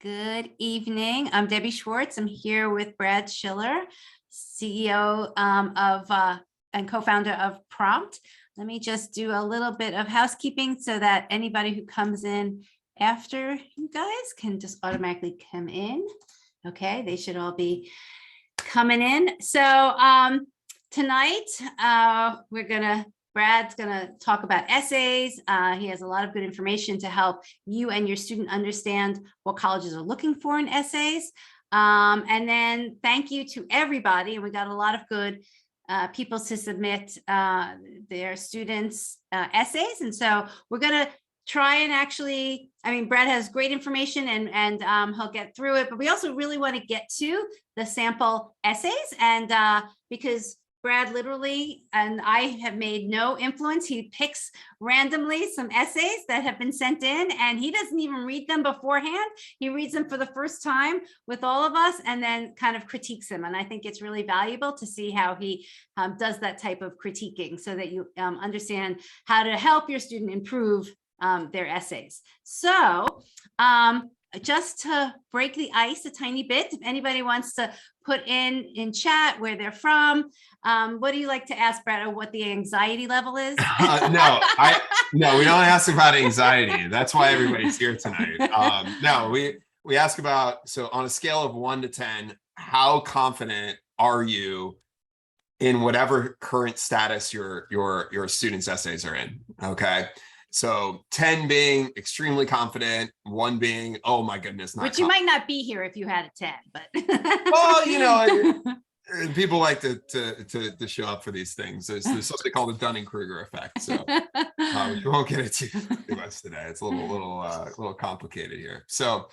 Good evening. I'm Debbie Schwartz. I'm here with Brad Schiller, CEO and co-founder of Prompt. Let me just do a little bit of housekeeping so that anybody who comes in after you guys can just automatically come in. Okay, they should all be coming in. So tonight Brad's gonna talk about essays. He has a lot of good information to help you and your student understand what colleges are looking for in essays. And then thank you to everybody. And we got a lot of good people to submit their students' essays. And so we're gonna try and actually, Brad has great information and he'll get through it, but we also really want to get to the sample essays. And because Brad literally, and I have made no influence. He picks randomly some essays that have been sent in and he doesn't even read them beforehand. He reads them for the first time with all of us and then kind of critiques them. And I think it's really valuable to see how he does that type of critiquing so that you understand how to help your student improve their essays. So just to break the ice a tiny bit, if anybody wants to put in chat where they're from, what do you like to ask, Brad, or what the anxiety level is? No, we don't ask about anxiety. That's why everybody's here tonight. No, we ask about, so on a scale of 1 to 10, how confident are you in whatever current status your students' essays are in? Okay. So 10 being extremely confident, 1 being, oh my goodness, not which you might not be here if you had a 10, but well, people like to show up for these things. There's something called the Dunning-Kruger effect. So we won't get into too much today. It's a little complicated here. So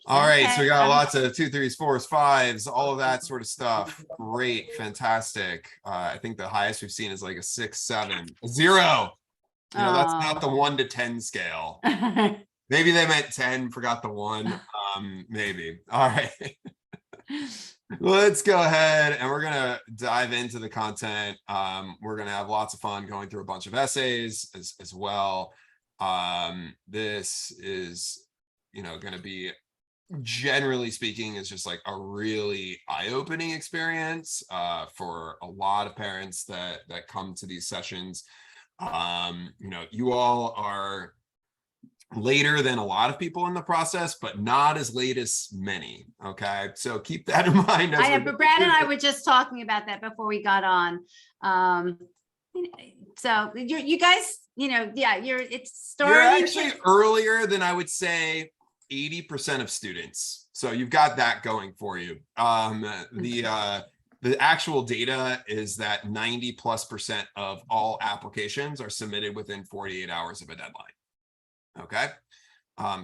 all right, so we got lots of 2, 3s, 4s, 5s, all of that sort of stuff. Great, fantastic. I think the highest we've seen is like a 6, 7, a 0. You know, that's not the 1 to 10 scale. Maybe they meant 10, forgot the 1. Maybe. All right. Let's go ahead and we're gonna dive into the content. We're gonna have lots of fun going through a bunch of essays as well. This is, gonna be, generally speaking, is just like a really eye-opening experience for a lot of parents that come to these sessions. You all are later than a lot of people in the process, but not as late as many. Okay, so keep that in mind. But Brad and I were just talking about that before we got on. So you guys, it's starting. You're actually earlier than I would say 80% of students. So you've got that going for you. The actual data is that 90+% of all applications are submitted within 48 hours of a deadline. Okay.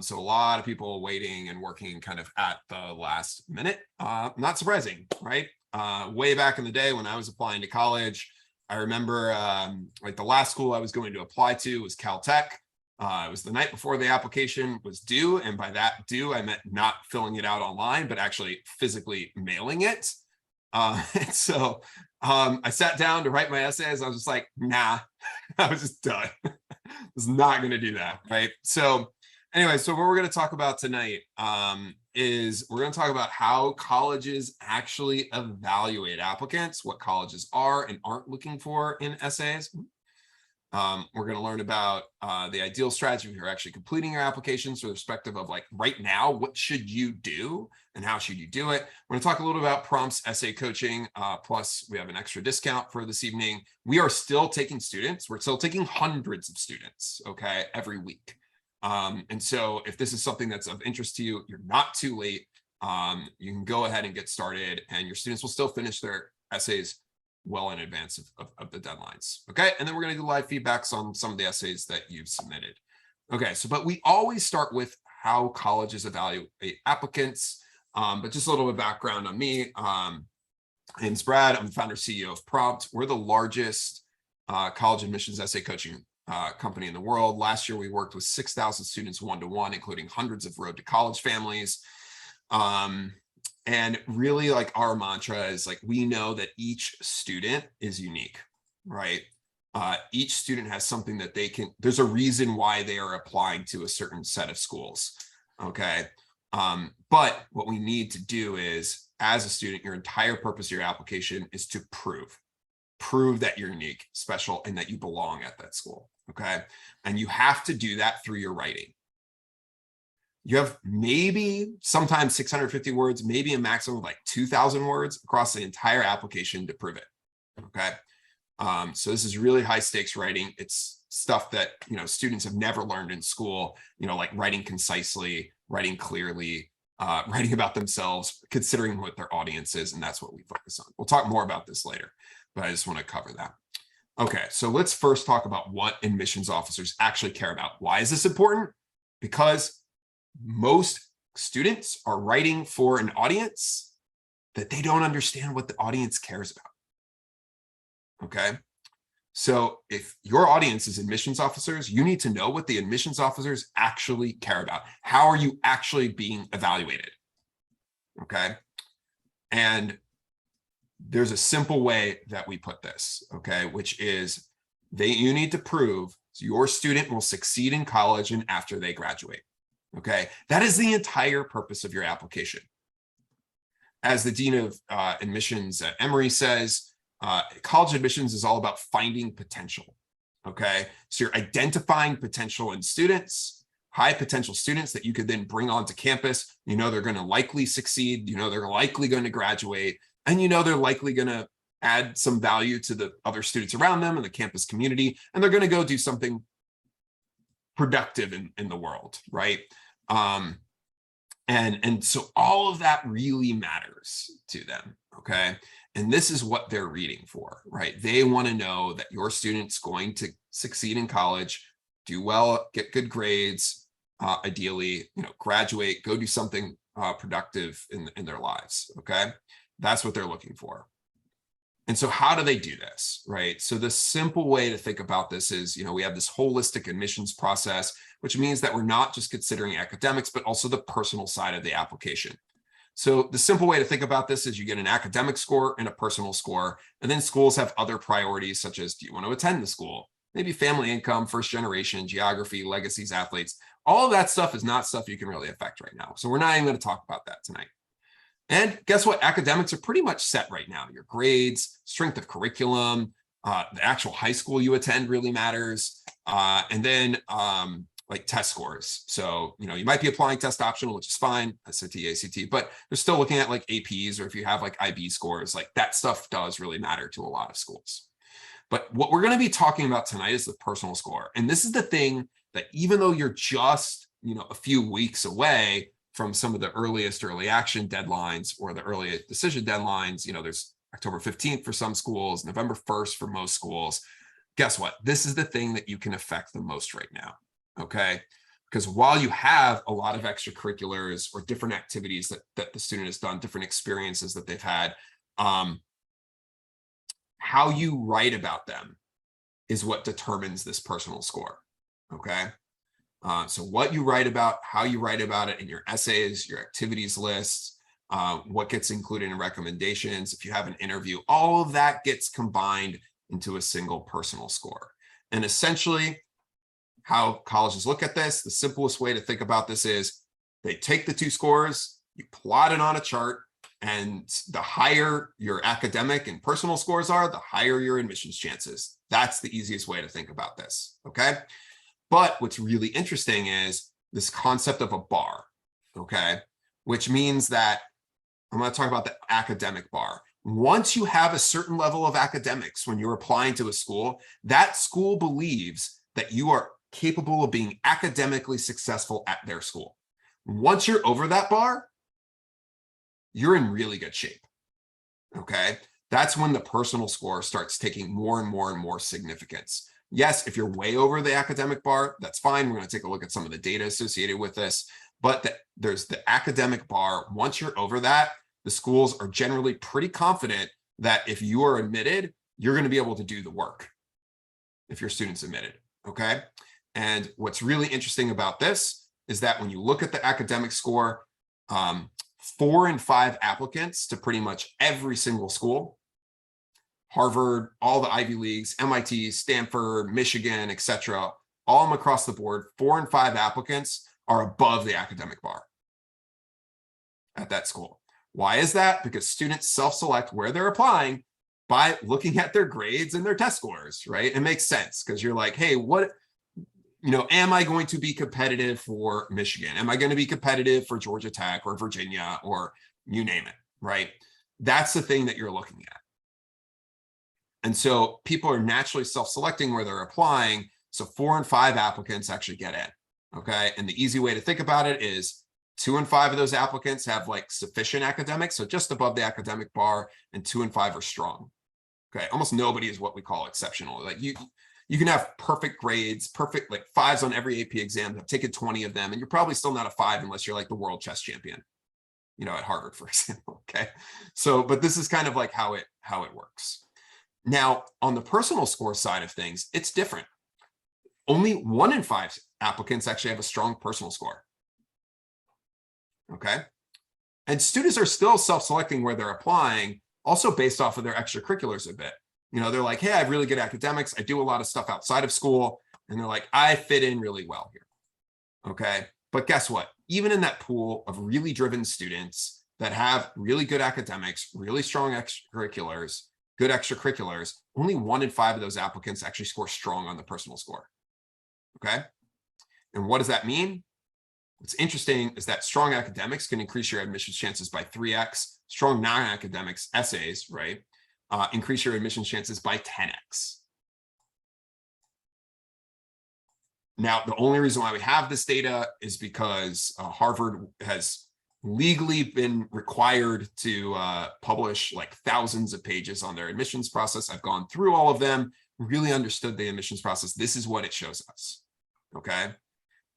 So a lot of people waiting and working kind of at the last minute. Not surprising, right? Way back in the day when I was applying to college, I remember like the last school I was going to apply to was Caltech. It was the night before the application was due. And by that due, I meant not filling it out online, but actually physically mailing it. So I sat down to write my essays. I was just like, nah, I was just done. I was not going to do that. Right. So anyway, so what we're going to talk about tonight is we're going to talk about how colleges actually evaluate applicants, what colleges are and aren't looking for in essays. We're going to learn about the ideal strategy if you're actually completing your applications with respective of like right now, what should you do and how should you do it? We're going to talk a little about Prompt's essay coaching. Plus we have an extra discount for this evening. We are still taking students. We're still taking hundreds of students, okay, every week. And so if this is something that's of interest to you, you're not too late. You can go ahead and get started and your students will still finish their essays well in advance of the deadlines. Okay. And then we're going to do live feedbacks on some of the essays that you've submitted. Okay. So, but we always start with how colleges evaluate applicants. But just a little bit of background on me. My name's Brad. I'm the founder CEO of Prompt. We're the largest college admissions essay coaching company in the world. Last year, we worked with 6,000 students one-to-one, including hundreds of road to college families. And really like our mantra is like, we know that each student is unique, right? Each student has something that they can, there's a reason why they are applying to a certain set of schools. Okay. But what we need to do is, as a student, your entire purpose of your application is to prove that you're unique, special, and that you belong at that school, okay? And you have to do that through your writing. You have maybe sometimes 650 words, maybe a maximum of like 2,000 words across the entire application to prove it, okay? So this is really high stakes writing. It's stuff that, students have never learned in school, like writing concisely, writing clearly, writing about themselves, considering what their audience is, and that's what we focus on. We'll talk more about this later, but I just want to cover that. Okay, so let's first talk about what admissions officers actually care about. Why is this important? Because most students are writing for an audience that they don't understand what the audience cares about. Okay, so if your audience is admissions officers, you need to know what the admissions officers actually care about. How are you actually being evaluated? Okay, and there's a simple way that we put this, okay, which is you need to prove your student will succeed in college and after they graduate. Okay, that is the entire purpose of your application. As the Dean of Admissions at Emory says, college admissions is all about finding potential. Okay, so you're identifying potential in students, high potential students that you could then bring onto campus. They're going to likely succeed. They're likely going to graduate, and they're likely going to add some value to the other students around them and the campus community, and they're going to go do something productive in the world, right? And so all of that really matters to them, okay? And this is what they're reading for, right? They want to know that your student's going to succeed in college, do well, get good grades, ideally, graduate, go do something productive in their lives, okay? That's what they're looking for. And so how do they do this, right? So the simple way to think about this is, we have this holistic admissions process, which means that we're not just considering academics, but also the personal side of the application. So the simple way to think about this is you get an academic score and a personal score, and then schools have other priorities, such as, do you want to attend the school? Maybe family income, first generation, geography, legacies, athletes. All of that stuff is not stuff you can really affect right now. So we're not even going to talk about that tonight. And guess what? Academics are pretty much set right now. Your grades, strength of curriculum, the actual high school you attend really matters. And then like test scores. So, you might be applying test optional, which is fine, SAT, ACT, but they're still looking at like APs, or if you have like IB scores, like that stuff does really matter to a lot of schools. But what we're going to be talking about tonight is the personal score. And this is the thing that even though you're just, a few weeks away from some of the earliest early action deadlines or the early decision deadlines, there's October 15th for some schools, November 1st for most schools. Guess what? This is the thing that you can affect the most right now, okay? Because while you have a lot of extracurriculars or different activities that the student has done, different experiences that they've had, how you write about them is what determines this personal score, okay? So what you write about, how you write about it in your essays, your activities lists, what gets included in recommendations, if you have an interview, all of that gets combined into a single personal score. And essentially, how colleges look at this, the simplest way to think about this is they take the two scores, you plot it on a chart, and the higher your academic and personal scores are, the higher your admissions chances. That's the easiest way to think about this, okay? But what's really interesting is this concept of a bar, okay? Which means that I'm going to talk about the academic bar. Once you have a certain level of academics, when you're applying to a school, that school believes that you are capable of being academically successful at their school. Once you're over that bar, you're in really good shape, okay? That's when the personal score starts taking more and more and more significance. Yes, if you're way over the academic bar, that's fine. We're going to take a look at some of the data associated with this, but there's the academic bar. Once you're over that, the schools are generally pretty confident that if you are admitted, you're going to be able to do the work if your student's admitted, okay? And what's really interesting about this is that when you look at the academic score, 4 in 5 applicants to pretty much every single school, Harvard, all the Ivy Leagues, MIT, Stanford, Michigan, etc., all of them across the board, 4 in 5 applicants are above the academic bar. at that school. Why is that? Because students self-select where they're applying by looking at their grades and their test scores, right? It makes sense because you're like, hey, what, am I going to be competitive for Michigan? Am I going to be competitive for Georgia Tech or Virginia or you name it, right? That's the thing that you're looking at. And so people are naturally self-selecting where they're applying. So 4 and 5 applicants actually get in, okay? And the easy way to think about it is 2 and 5 of those applicants have like sufficient academics, so just above the academic bar, and 2 and 5 are strong. Okay, almost nobody is what we call exceptional. Like you can have perfect grades, perfect like 5s on every AP exam. I've taken 20 of them, and you're probably still not a 5 unless you're like the world chess champion, at Harvard, for example. Okay, so but this is kind of like how it works. Now, on the personal score side of things, it's different. Only 1 in 5 applicants actually have a strong personal score. Okay, and students are still self-selecting where they're applying, also based off of their extracurriculars a bit. They're like, hey, I have really good academics. I do a lot of stuff outside of school. And they're like, I fit in really well here. Okay. But guess what? Even in that pool of really driven students that have really good academics, really strong extracurriculars, good extracurriculars, only 1 in 5 of those applicants actually score strong on the personal score. Okay. And what does that mean? What's interesting is that strong academics can increase your admissions chances by 3x. Strong non-academics, essays, right, increase your admissions chances by 10x. Now, the only reason why we have this data is because Harvard has legally been required to publish like thousands of pages on their admissions process. I've gone through all of them, really understood the admissions process. This is what it shows us, okay?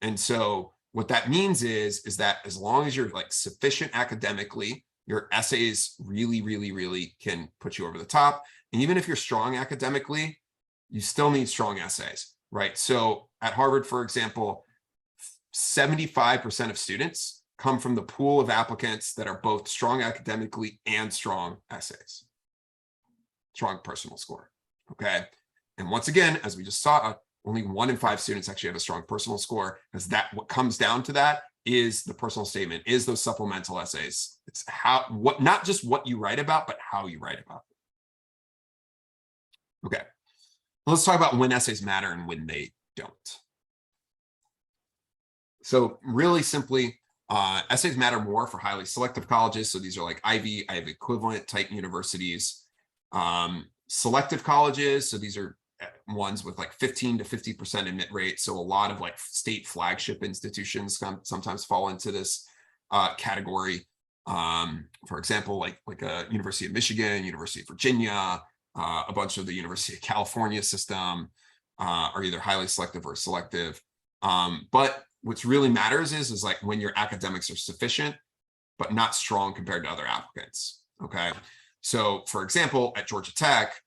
And so what that means is that as long as you're like sufficient academically, your essays really, really, really can put you over the top. And even if you're strong academically, you still need strong essays, right? So at Harvard, for example, 75% of students come from the pool of applicants that are both strong academically and strong essays, strong personal score, okay? And once again, as we just saw, only 1 in 5 students actually have a strong personal score, because that what comes down to that is the personal statement, is those supplemental essays. It's not just what you write about, but how you write about it. Okay, let's talk about when essays matter and when they don't. So really simply, essays matter more for highly selective colleges. So these are like Ivy equivalent type universities. Selective colleges, so these are ones with like 15 to 50% admit rate. So a lot of like state flagship institutions sometimes fall into this category. For example, like a University of Michigan, University of Virginia, a bunch of the University of California system are either highly selective or selective. But what's really matters is like when your academics are sufficient, but not strong compared to other applicants. Okay. So for example, at Georgia Tech,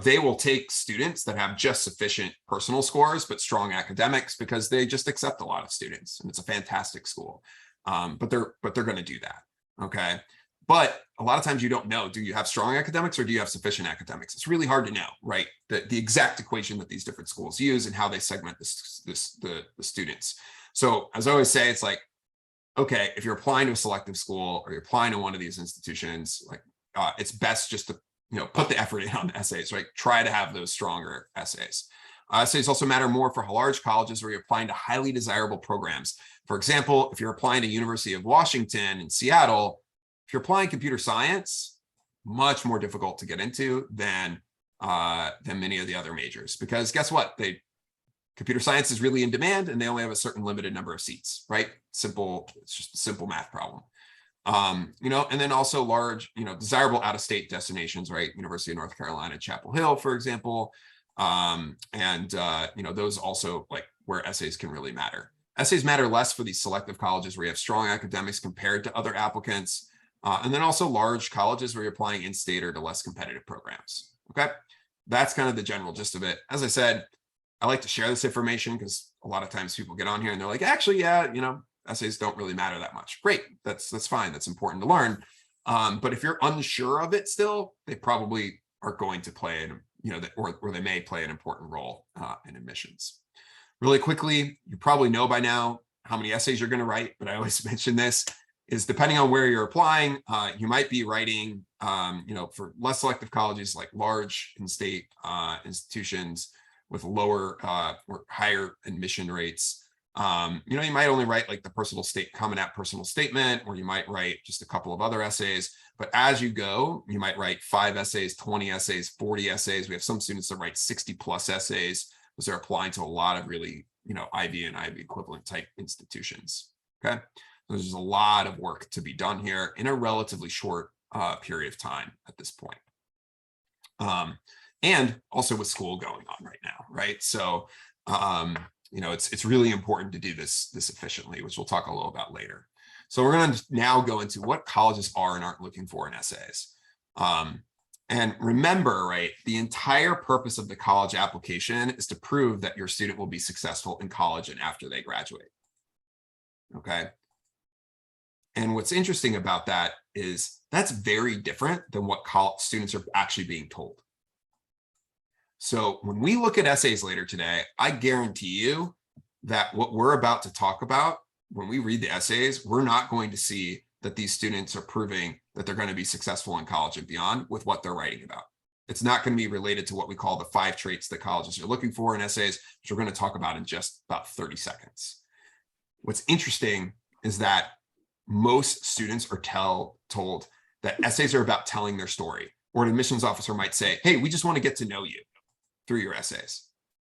they will take students that have just sufficient personal scores, but strong academics, because they just accept a lot of students, and it's a fantastic school. But they're going to do that. Okay. But a lot of times you don't know, do you have strong academics or do you have sufficient academics? It's really hard to know, right? The exact equation that these different schools use and how they segment the students. So as I always say, it's like, okay, if you're applying to a selective school or you're applying to one of these institutions, like it's best just to put the effort in on the essays, right? Try to have those stronger essays. Essays also matter more for large colleges where you're applying to highly desirable programs. For example, if you're applying to University of Washington in Seattle, if you're applying computer science, much more difficult to get into than many of the other majors, because guess what? Computer science is really in demand and they only have a certain limited number of seats, right? It's just a simple math problem. And then also large, desirable out-of-state destinations, right? University of North Carolina, Chapel Hill, for example. Those also like where essays can really matter. Essays matter less for these selective colleges where you have strong academics compared to other applicants. And then also large colleges where you're applying in-state or to less competitive programs. Okay, that's kind of the general gist of it. As I said, I like to share this information because a lot of times people get on here and they're like, actually, yeah, essays don't really matter that much. Great, that's fine. That's important to learn. But if you're unsure of it still, they probably are going to play, or they may play an important role in admissions. Really quickly, you probably know by now, how many essays you're going to write, but I always mention this, is depending on where you're applying, you might be writing, for less selective colleges like large in-state institutions with lower or higher admission rates. You might only write like the Common App personal statement, or you might write just a couple of other essays. But as you go, you might write 5 essays, 20 essays, 40 essays. We have some students that write 60 plus essays because they're applying to a lot of really, IB and IB equivalent type institutions. Okay. So there's a lot of work to be done here in a relatively short period of time at this point. And also with school going on right now, right? So, it's really important to do this efficiently, which we'll talk a little about later. So we're going to now go into what colleges are and aren't looking for in essays. And remember, right, the entire purpose of the college application is to prove that your student will be successful in college and after they graduate. Okay. And what's interesting about that is that's very different than what college students are actually being told. So when we look at essays later today, I guarantee you that what we're about to talk about, when we read the essays, we're not going to see that these students are proving that they're going to be successful in college and beyond with what they're writing about. It's not going to be related to what we call the 5 traits that colleges are looking for in essays, which we're going to talk about in just about 30 seconds. What's interesting is that most students are told that essays are about telling their story, or an admissions officer might say, hey, we just want to get to know you through your essays.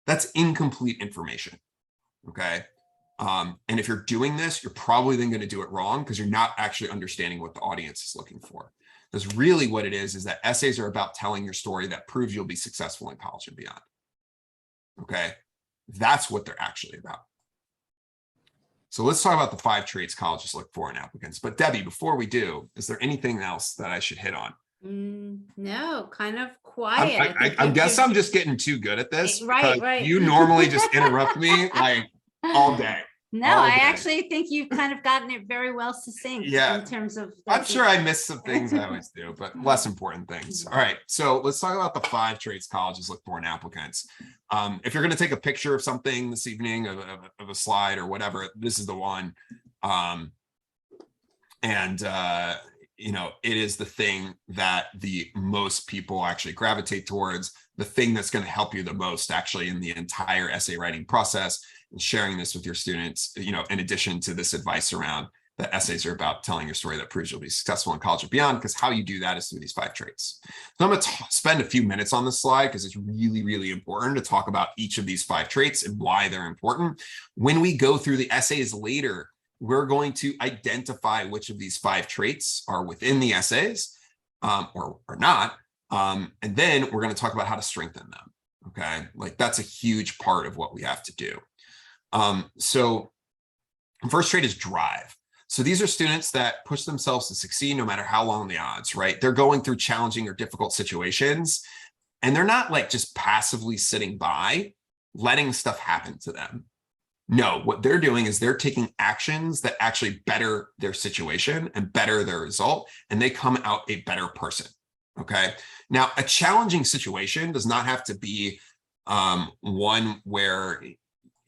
That's incomplete information. Okay. And if you're doing this, you're probably then going to do it wrong because you're not actually understanding what the audience is looking for. Because really what it is that essays are about telling your story that proves you'll be successful in college and beyond. Okay. That's what they're actually about. So let's talk about the 5 traits colleges look for in applicants. But Debbie, before we do, is there anything else that I should hit on? No, kind of quiet. I guess I'm just getting too good at this. Right. You normally just interrupt me like all day. No, I actually think you've kind of gotten it very well succinct in terms of. I'm sure I missed some things I always do, but less important things. All right. So let's talk about the 5 traits colleges look for in applicants. If you're going to take a picture of something this evening of a slide or whatever, this is the one. It is the thing that the most people actually gravitate towards, the thing that's going to help you the most actually in the entire essay writing process, and sharing this with your students, in addition to this advice around that essays are about telling your story that proves you'll be successful in college and beyond, because how you do that is through these 5 traits. So I'm going to spend a few minutes on this slide because it's really, really important to talk about each of these 5 traits and why they're important. When we go through the essays later, we're going to identify which of these 5 traits are within the essays or not. And then we're going to talk about how to strengthen them. Okay. Like that's a huge part of what we have to do. So first trait is drive. So these are students that push themselves to succeed no matter how long the odds, right? They're going through challenging or difficult situations, and they're not like just passively sitting by, letting stuff happen to them. No, what they're doing is they're taking actions that actually better their situation and better their result, and they come out a better person. Okay. Now, a challenging situation does not have to be one where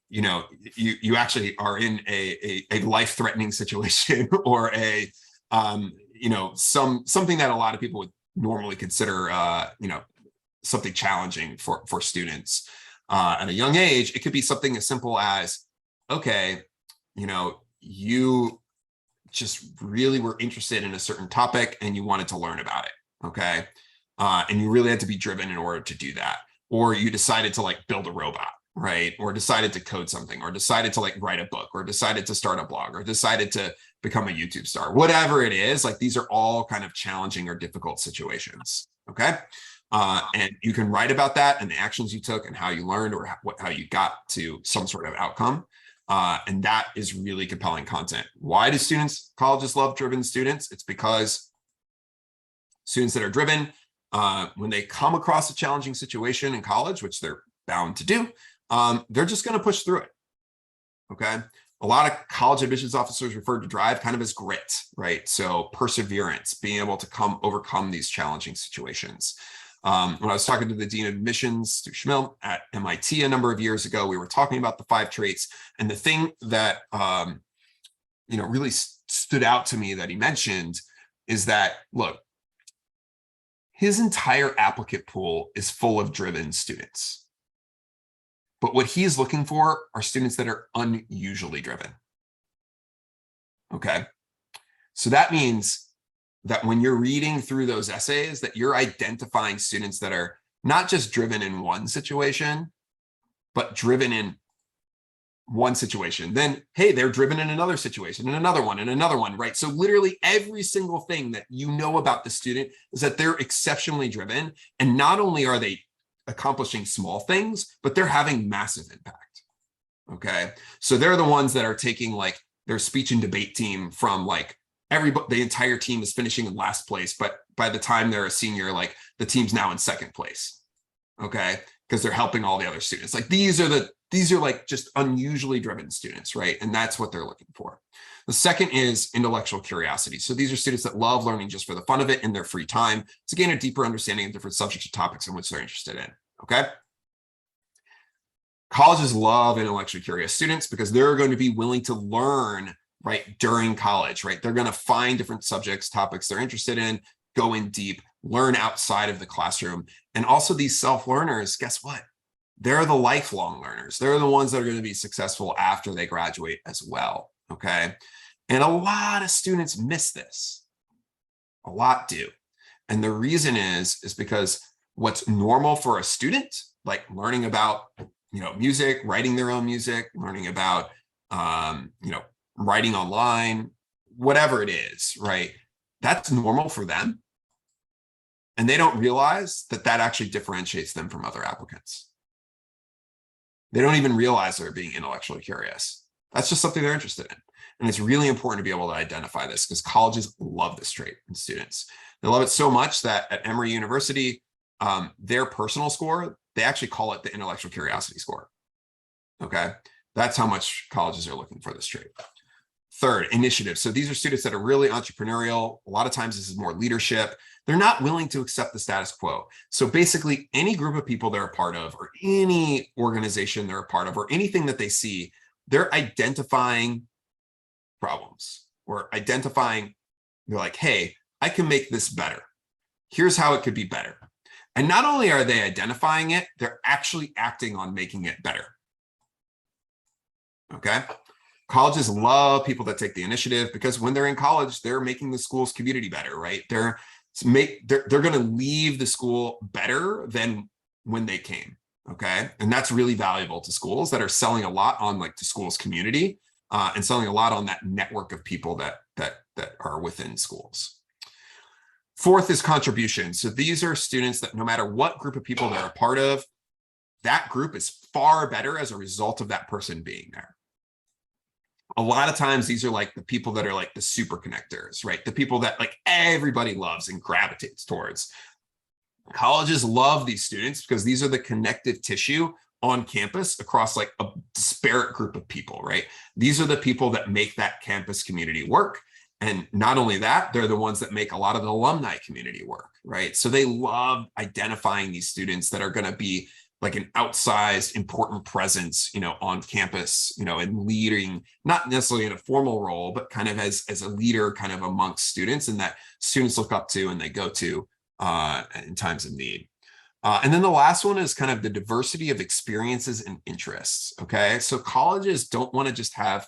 you actually are in a life-threatening situation or something that a lot of people would normally consider something challenging for students at a young age. It could be something as simple as, okay, you just really were interested in a certain topic and you wanted to learn about it. Okay. And you really had to be driven in order to do that. Or you decided to like build a robot, right? Or decided to code something, or decided to like write a book, or decided to start a blog, or decided to become a YouTube star, whatever it is. Like these are all kind of challenging or difficult situations. Okay. And you can write about that and the actions you took and how you learned or how you got to some sort of outcome. And that is really compelling content. Why do colleges love driven students? It's because students that are driven, when they come across a challenging situation in college, which they're bound to do, they're just going to push through it. Okay. A lot of college admissions officers refer to drive kind of as grit, right? So perseverance, being able to overcome these challenging situations. When I was talking to the Dean of Admissions, Stu Schmill, at MIT a number of years ago, we were talking about the 5 traits. And the thing that, really stood out to me that he mentioned is that, look, his entire applicant pool is full of driven students. But what he is looking for are students that are unusually driven. Okay. So that means that when you're reading through those essays, that you're identifying students that are not just driven in one situation, but driven in one situation. Then, hey, they're driven in another situation, and another one, right? So literally every single thing that you know about the student is that they're exceptionally driven. And not only are they accomplishing small things, but they're having massive impact. Okay. So they're the ones that are taking like their speech and debate team from like the entire team is finishing in last place, but by the time they're a senior, like the team's now in second place. Okay. Because they're helping all the other students. Like these are like just unusually driven students, right? And that's what they're looking for. The second is intellectual curiosity. So these are students that love learning just for the fun of it in their free time to gain a deeper understanding of different subjects or topics in which they're interested in, okay? Colleges love intellectually curious students because they're going to be willing to learn, right, during college, right? They're going to find different subjects, topics they're interested in, go in deep, learn outside of the classroom. And also these self-learners, guess what? They're the lifelong learners. They're the ones that are going to be successful after they graduate as well, okay? And a lot of students miss this. A lot do. And the reason is because what's normal for a student, like learning about, music, writing their own music, learning about, writing online, whatever it is, right? That's normal for them. And they don't realize that that actually differentiates them from other applicants. They don't even realize they're being intellectually curious. That's just something they're interested in. And it's really important to be able to identify this because colleges love this trait in students. They love it so much that at Emory University, their personal score, they actually call it the intellectual curiosity score. Okay. That's how much colleges are looking for this trait. Third, initiative. So these are students that are really entrepreneurial. A lot of times this is more leadership. They're not willing to accept the status quo. So basically any group of people they're a part of or any organization they're a part of or anything that they see, they're identifying problems or identifying, they're like, hey, I can make this better. Here's how it could be better. And not only are they identifying it, they're actually acting on making it better. Okay. Colleges love people that take the initiative because when they're in college, they're making the school's community better, right? They're going to leave the school better than when they came. Okay. And that's really valuable to schools that are selling a lot on like the school's community and selling a lot on that network of people that are within schools. Fourth is contribution. So these are students that no matter what group of people they're a part of, that group is far better as a result of that person being there. A lot of times these are like the people that are like the super connectors, right? The people that like everybody loves and gravitates towards. Colleges love these students because these are the connective tissue on campus across like a disparate group of people, right? These are the people that make that campus community work. And not only that, they're the ones that make a lot of the alumni community work, right? So they love identifying these students that are going to be like an outsized important presence, on campus, and leading, not necessarily in a formal role, but kind of as a leader kind of amongst students and that students look up to and they go to in times of need. And then the last one is kind of the diversity of experiences and interests. Okay. So colleges don't want to just have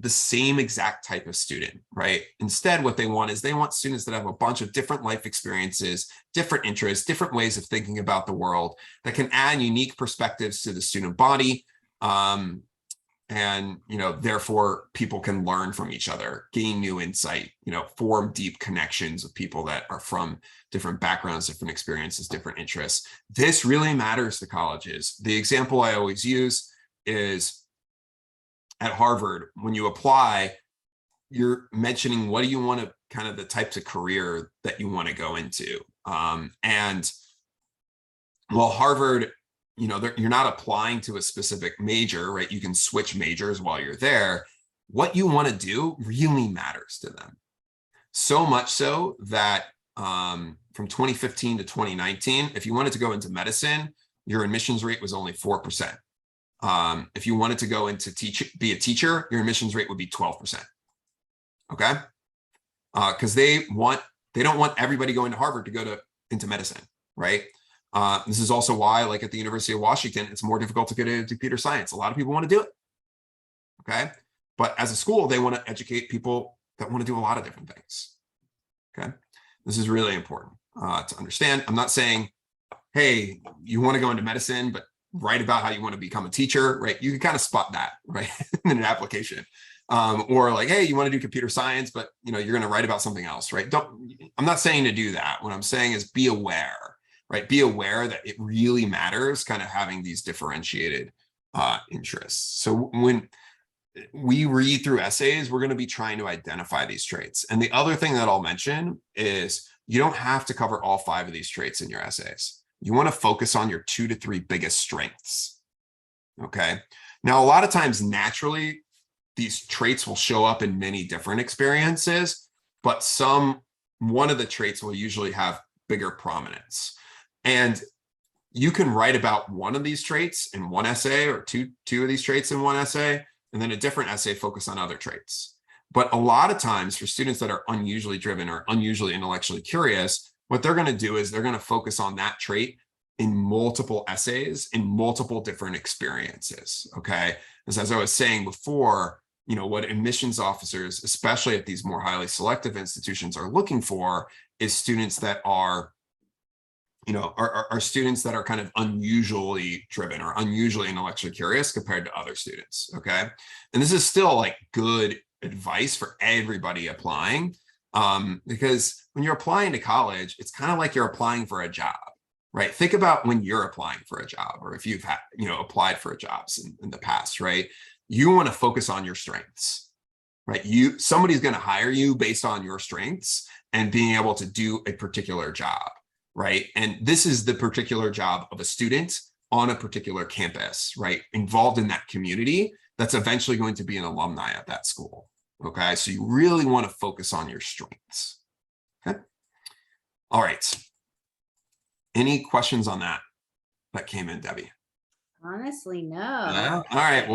the same exact type of student, right? Instead, what they want is they want students that have a bunch of different life experiences, different interests, different ways of thinking about the world that can add unique perspectives to the student body. And, therefore people can learn from each other, gain new insight, form deep connections with people that are from different backgrounds, different experiences, different interests. This really matters to colleges. The example I always use is at Harvard, when you apply, you're mentioning what do you want to kind of the types of career that you want to go into. And well, Harvard, you're not applying to a specific major, right? You can switch majors while you're there. What you want to do really matters to them. So much so that from 2015 to 2019, if you wanted to go into medicine, your admissions rate was only 4%. If you wanted to go into be a teacher, your admissions rate would be 12%. Okay. Because they don't want everybody going to Harvard to go into medicine, right? This is also why, like at the University of Washington, it's more difficult to get into computer science. A lot of people want to do it. Okay. But as a school, they want to educate people that want to do a lot of different things. Okay. This is really important to understand. I'm not saying, hey, you want to go into medicine, but write about how you want to become a teacher, right? You can kind of spot that, right, in an application. Or like, hey, you want to do computer science, but you're going to write about something else, right? I'm not saying to do that. What I'm saying is be aware, right? Be aware that it really matters kind of having these differentiated interests. So when we read through essays, we're going to be trying to identify these traits. And the other thing that I'll mention is you don't have to cover all 5 of these traits in your essays. You want to focus on your 2 to 3 biggest strengths. Okay. Now, a lot of times, naturally, these traits will show up in many different experiences, but one of the traits will usually have bigger prominence. And you can write about one of these traits in one essay, or two of these traits in one essay, and then a different essay focus on other traits. But a lot of times for students that are unusually driven or unusually intellectually curious, what they're going to do is they're going to focus on that trait in multiple essays, in multiple different experiences. Okay. As I was saying before, what admissions officers, especially at these more highly selective institutions, are looking for is students that are students that are kind of unusually driven or unusually intellectually curious compared to other students. Okay. And this is still like good advice for everybody applying, because when you're applying to college, it's kind of like you're applying for a job, right? Think about when you're applying for a job, or if you've applied for jobs in the past, right? You want to focus on your strengths, right? Somebody's going to hire you based on your strengths and being able to do a particular job. Right. And this is the particular job of a student on a particular campus, right? Involved in that community that's eventually going to be an alumni of that school. Okay. So you really want to focus on your strengths. Okay. All right. Any questions on that came in, Debbie? Honestly, no. Yeah. All right.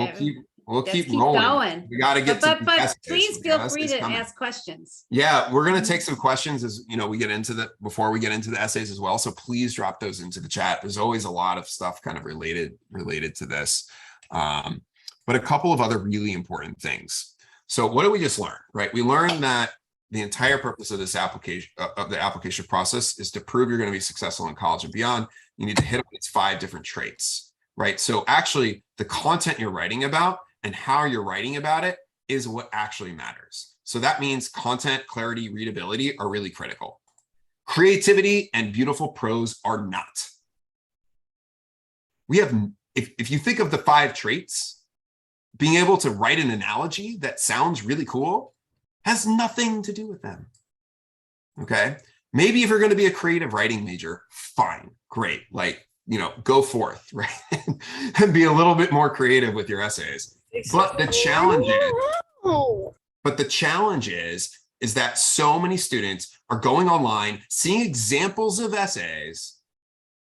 We'll keep rolling. Going. We got to get to but please feel free to ask questions. Yeah, we're going to take some questions as we get into before we get into the essays as well. So please drop those into the chat. There's always a lot of stuff kind of related to this. But a couple of other really important things. So what did we just learn, right? We learned that the entire purpose of this application process is to prove you're going to be successful in college and beyond. You need to hit on these 5 different traits, right? So actually the content you're writing about and how you're writing about it is what actually matters. So that means content, clarity, readability are really critical. Creativity and beautiful prose are not. If you think of the 5 traits, being able to write an analogy that sounds really cool has nothing to do with them. Okay. Maybe if you're going to be a creative writing major, fine, great. Like, go forth, right? And be a little bit more creative with your essays. But the challenge is that so many students are going online, seeing examples of essays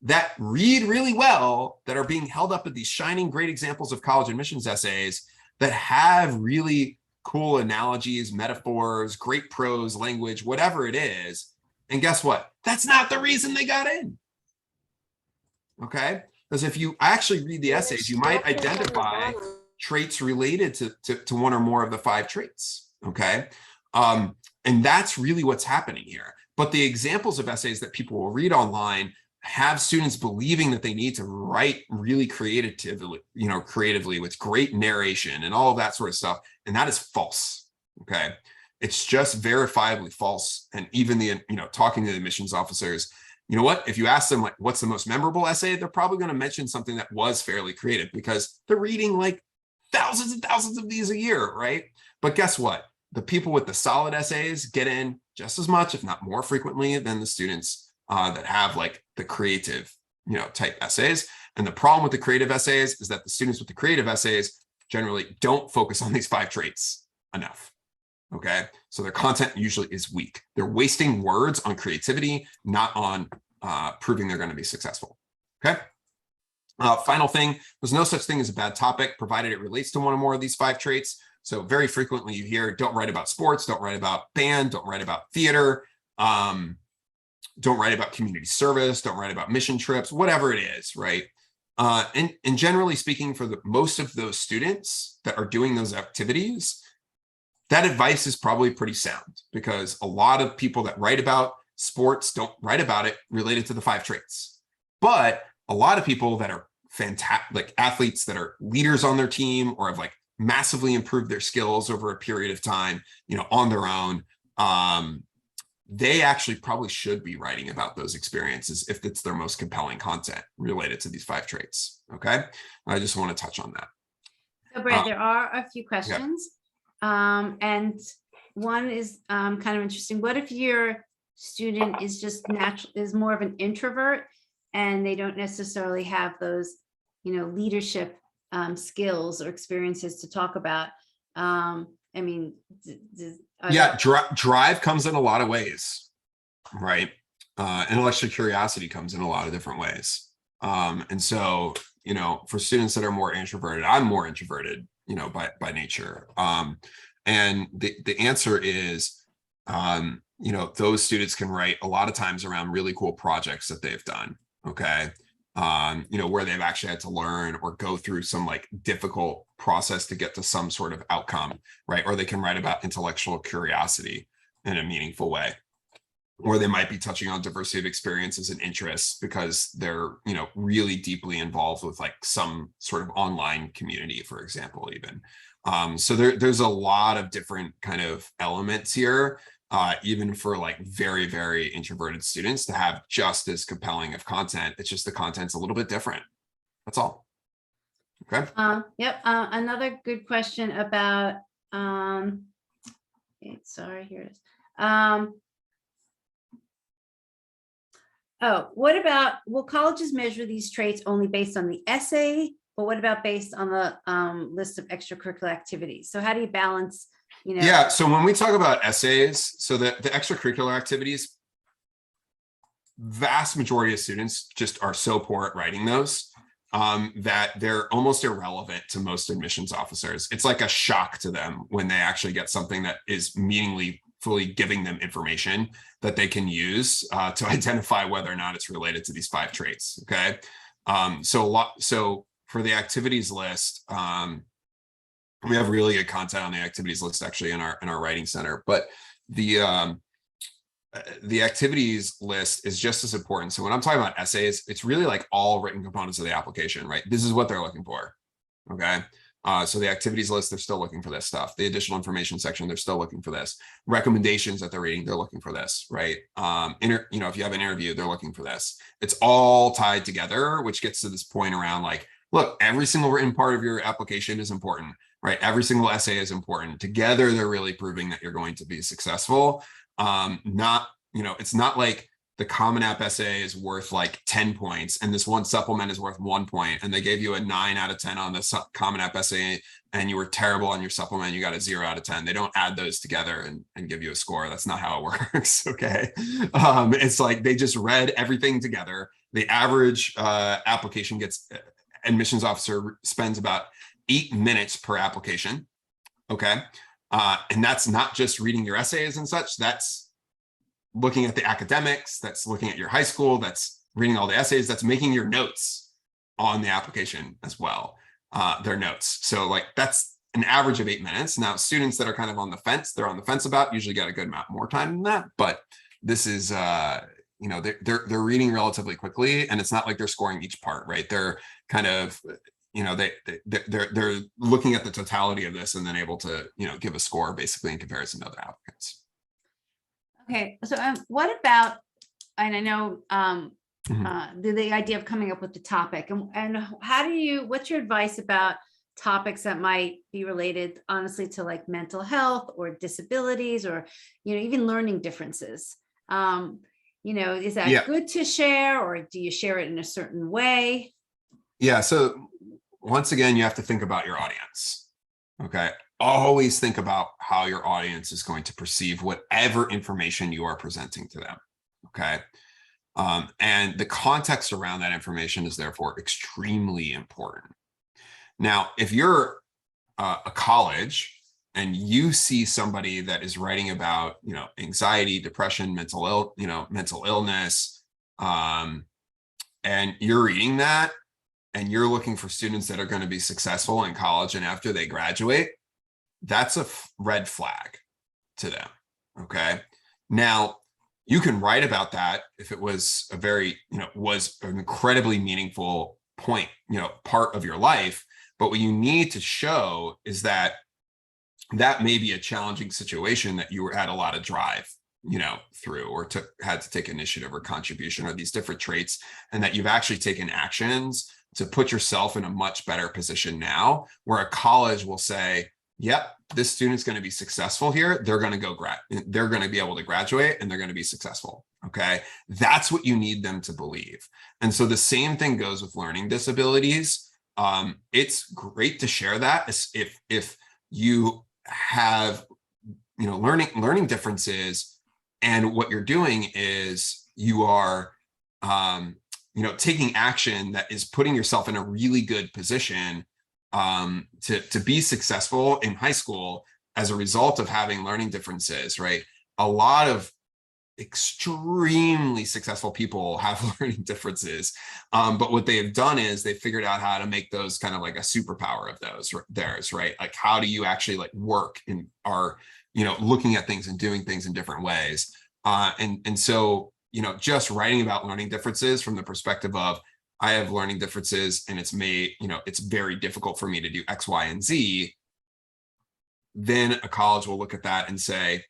that read really well, that are being held up at these shining great examples of college admissions essays that have really cool analogies, metaphors, great prose, language, whatever it is. And guess what? That's not the reason they got in. Okay? Because if you actually read the essays, you might identify traits related to one or more of the 5 traits. Okay. And that's really what's happening here. But the examples of essays that people will read online have students believing that they need to write really creatively with great narration and all of that sort of stuff. And that is false. Okay. It's just verifiably false. And even talking to the admissions officers, if you ask them, like, what's the most memorable essay, they're probably going to mention something that was fairly creative because they're reading like thousands and thousands of these a year, right? But guess what? The people with the solid essays get in just as much, if not more frequently, than the students that have like the creative, type essays. And the problem with the creative essays is that the students with the creative essays generally don't focus on these 5 traits enough. Okay. So their content usually is weak. They're wasting words on creativity, not on proving they're going to be successful. Okay. Final thing, there's no such thing as a bad topic, provided it relates to one or more of these 5 traits. So very frequently you hear, don't write about sports, don't write about band, don't write about theater, don't write about community service, don't write about mission trips, whatever it is, right? And generally speaking, for most of those students that are doing those activities, that advice is probably pretty sound, because a lot of people that write about sports don't write about it related to the 5 traits. But a lot of people that are fantastic, like athletes that are leaders on their team or have like massively improved their skills over a period of time, on their own, they actually probably should be writing about those experiences if it's their most compelling content related to these 5 traits. Okay. I just want to touch on that. So Brad, there are a few questions. Yeah. And one is kind of interesting. What if your student is just is more of an introvert and they don't necessarily have those, leadership skills or experiences to talk about? I mean, drive comes in a lot of ways, right? Intellectual curiosity comes in a lot of different ways. And so, for students that are more introverted, I'm more introverted, by nature. And the answer is, those students can write a lot of times around really cool projects that they've done. Okay. Where they've actually had to learn or go through some like difficult process to get to some sort of outcome, right? Or they can write about intellectual curiosity in a meaningful way. Or they might be touching on diversity of experiences and interests because they're, really deeply involved with like some sort of online community, for example, even. So there's a lot of different kind of elements here. Even for like very, very introverted students to have just as compelling of content. It's just the content's a little bit different. That's all. Okay. Yep. Another good question about, sorry, here it is. What about, will colleges measure these traits only based on the essay, but what about based on the list of extracurricular activities? So how do you balance, Yeah, so when we talk about essays, so the extracurricular activities, vast majority of students just are so poor at writing those that they're almost irrelevant to most admissions officers. It's like a shock to them when they actually get something that is meaningfully giving them information that they can use to identify whether or not it's related to these 5 traits. Okay, so for the activities list, we have really good content on the activities list actually in our writing center, but the activities list is just as important. So when I'm talking about essays, it's really like all written components of the application, right? This is what they're looking for. Okay. So the activities list, they're still looking for this stuff. The additional information section, they're still looking for this. Recommendations that they're reading, they're looking for this, right? If you have an interview, they're looking for this. It's all tied together, which gets to this point around like, look, every single written part of your application is important, right? Every single essay is important. Together, they're really proving that you're going to be successful. It's not like the Common App essay is worth like 10 points and this one supplement is worth 1 point, and they gave you a 9 out of 10 on the Common App essay and you were terrible on your supplement, you got a 0 out of 10. They don't add those together and give you a score. That's not how it works. Okay. It's like they just read everything together. The average application gets, admissions officer spends about 8 minutes per application. Okay. And that's not just reading your essays and such. That's looking at the academics, that's looking at your high school, that's reading all the essays, that's making your notes on the application as well, their notes. So like that's an average of 8 minutes. Now students that are kind of on the fence, they're on the fence about, usually get a good amount more time than that. But this is, they're reading relatively quickly, and it's not like they're scoring each part, right? They're kind of, they're looking at the totality of this and then able to, give a score basically in comparison to other applicants. Okay, so what about, and I know the idea of coming up with the topic, and what's your advice about topics that might be related, honestly, to like mental health or disabilities or, even learning differences? Is that good to share, or do you share it in a certain way? Yeah, so once again, you have to think about your audience. Okay. always think about how your audience is going to perceive whatever information you are presenting to them. Okay. And the context around that information is therefore extremely important. Now, if you're a college and you see somebody that is writing about, anxiety, depression, mental illness, and you're reading that and you're looking for students that are going to be successful in college and after they graduate, that's a red flag to them. Okay. Now, you can write about that if it was a very, was an incredibly meaningful point, part of your life. But what you need to show is that that may be a challenging situation that you had a lot of drive, through, or had to take initiative or contribution, or these different traits, and that you've actually taken actions to put yourself in a much better position now, where a college will say, yep, this student's going to be successful here. They're going to they're going to be able to graduate and they're going to be successful. Okay. That's what you need them to believe. And so the same thing goes with learning disabilities. It's great to share that if you have, learning differences, and what you're doing is you are, taking action that is putting yourself in a really good position to be successful in high school as a result of having learning differences, right? A lot of extremely successful people have learning differences, but what they have done is they figured out how to make those kind of like a superpower of theirs, right? Like, how do you actually like work and are, looking at things and doing things in different ways, and so just writing about learning differences from the perspective of, I have learning differences and it's it's very difficult for me to do X, Y, and Z. Then a college will look at that and say,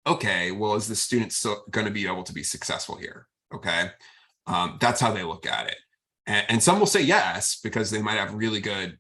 okay, well, is the student still going to be able to be successful here? Okay. That's how they look at it. And some will say yes, because they might have really good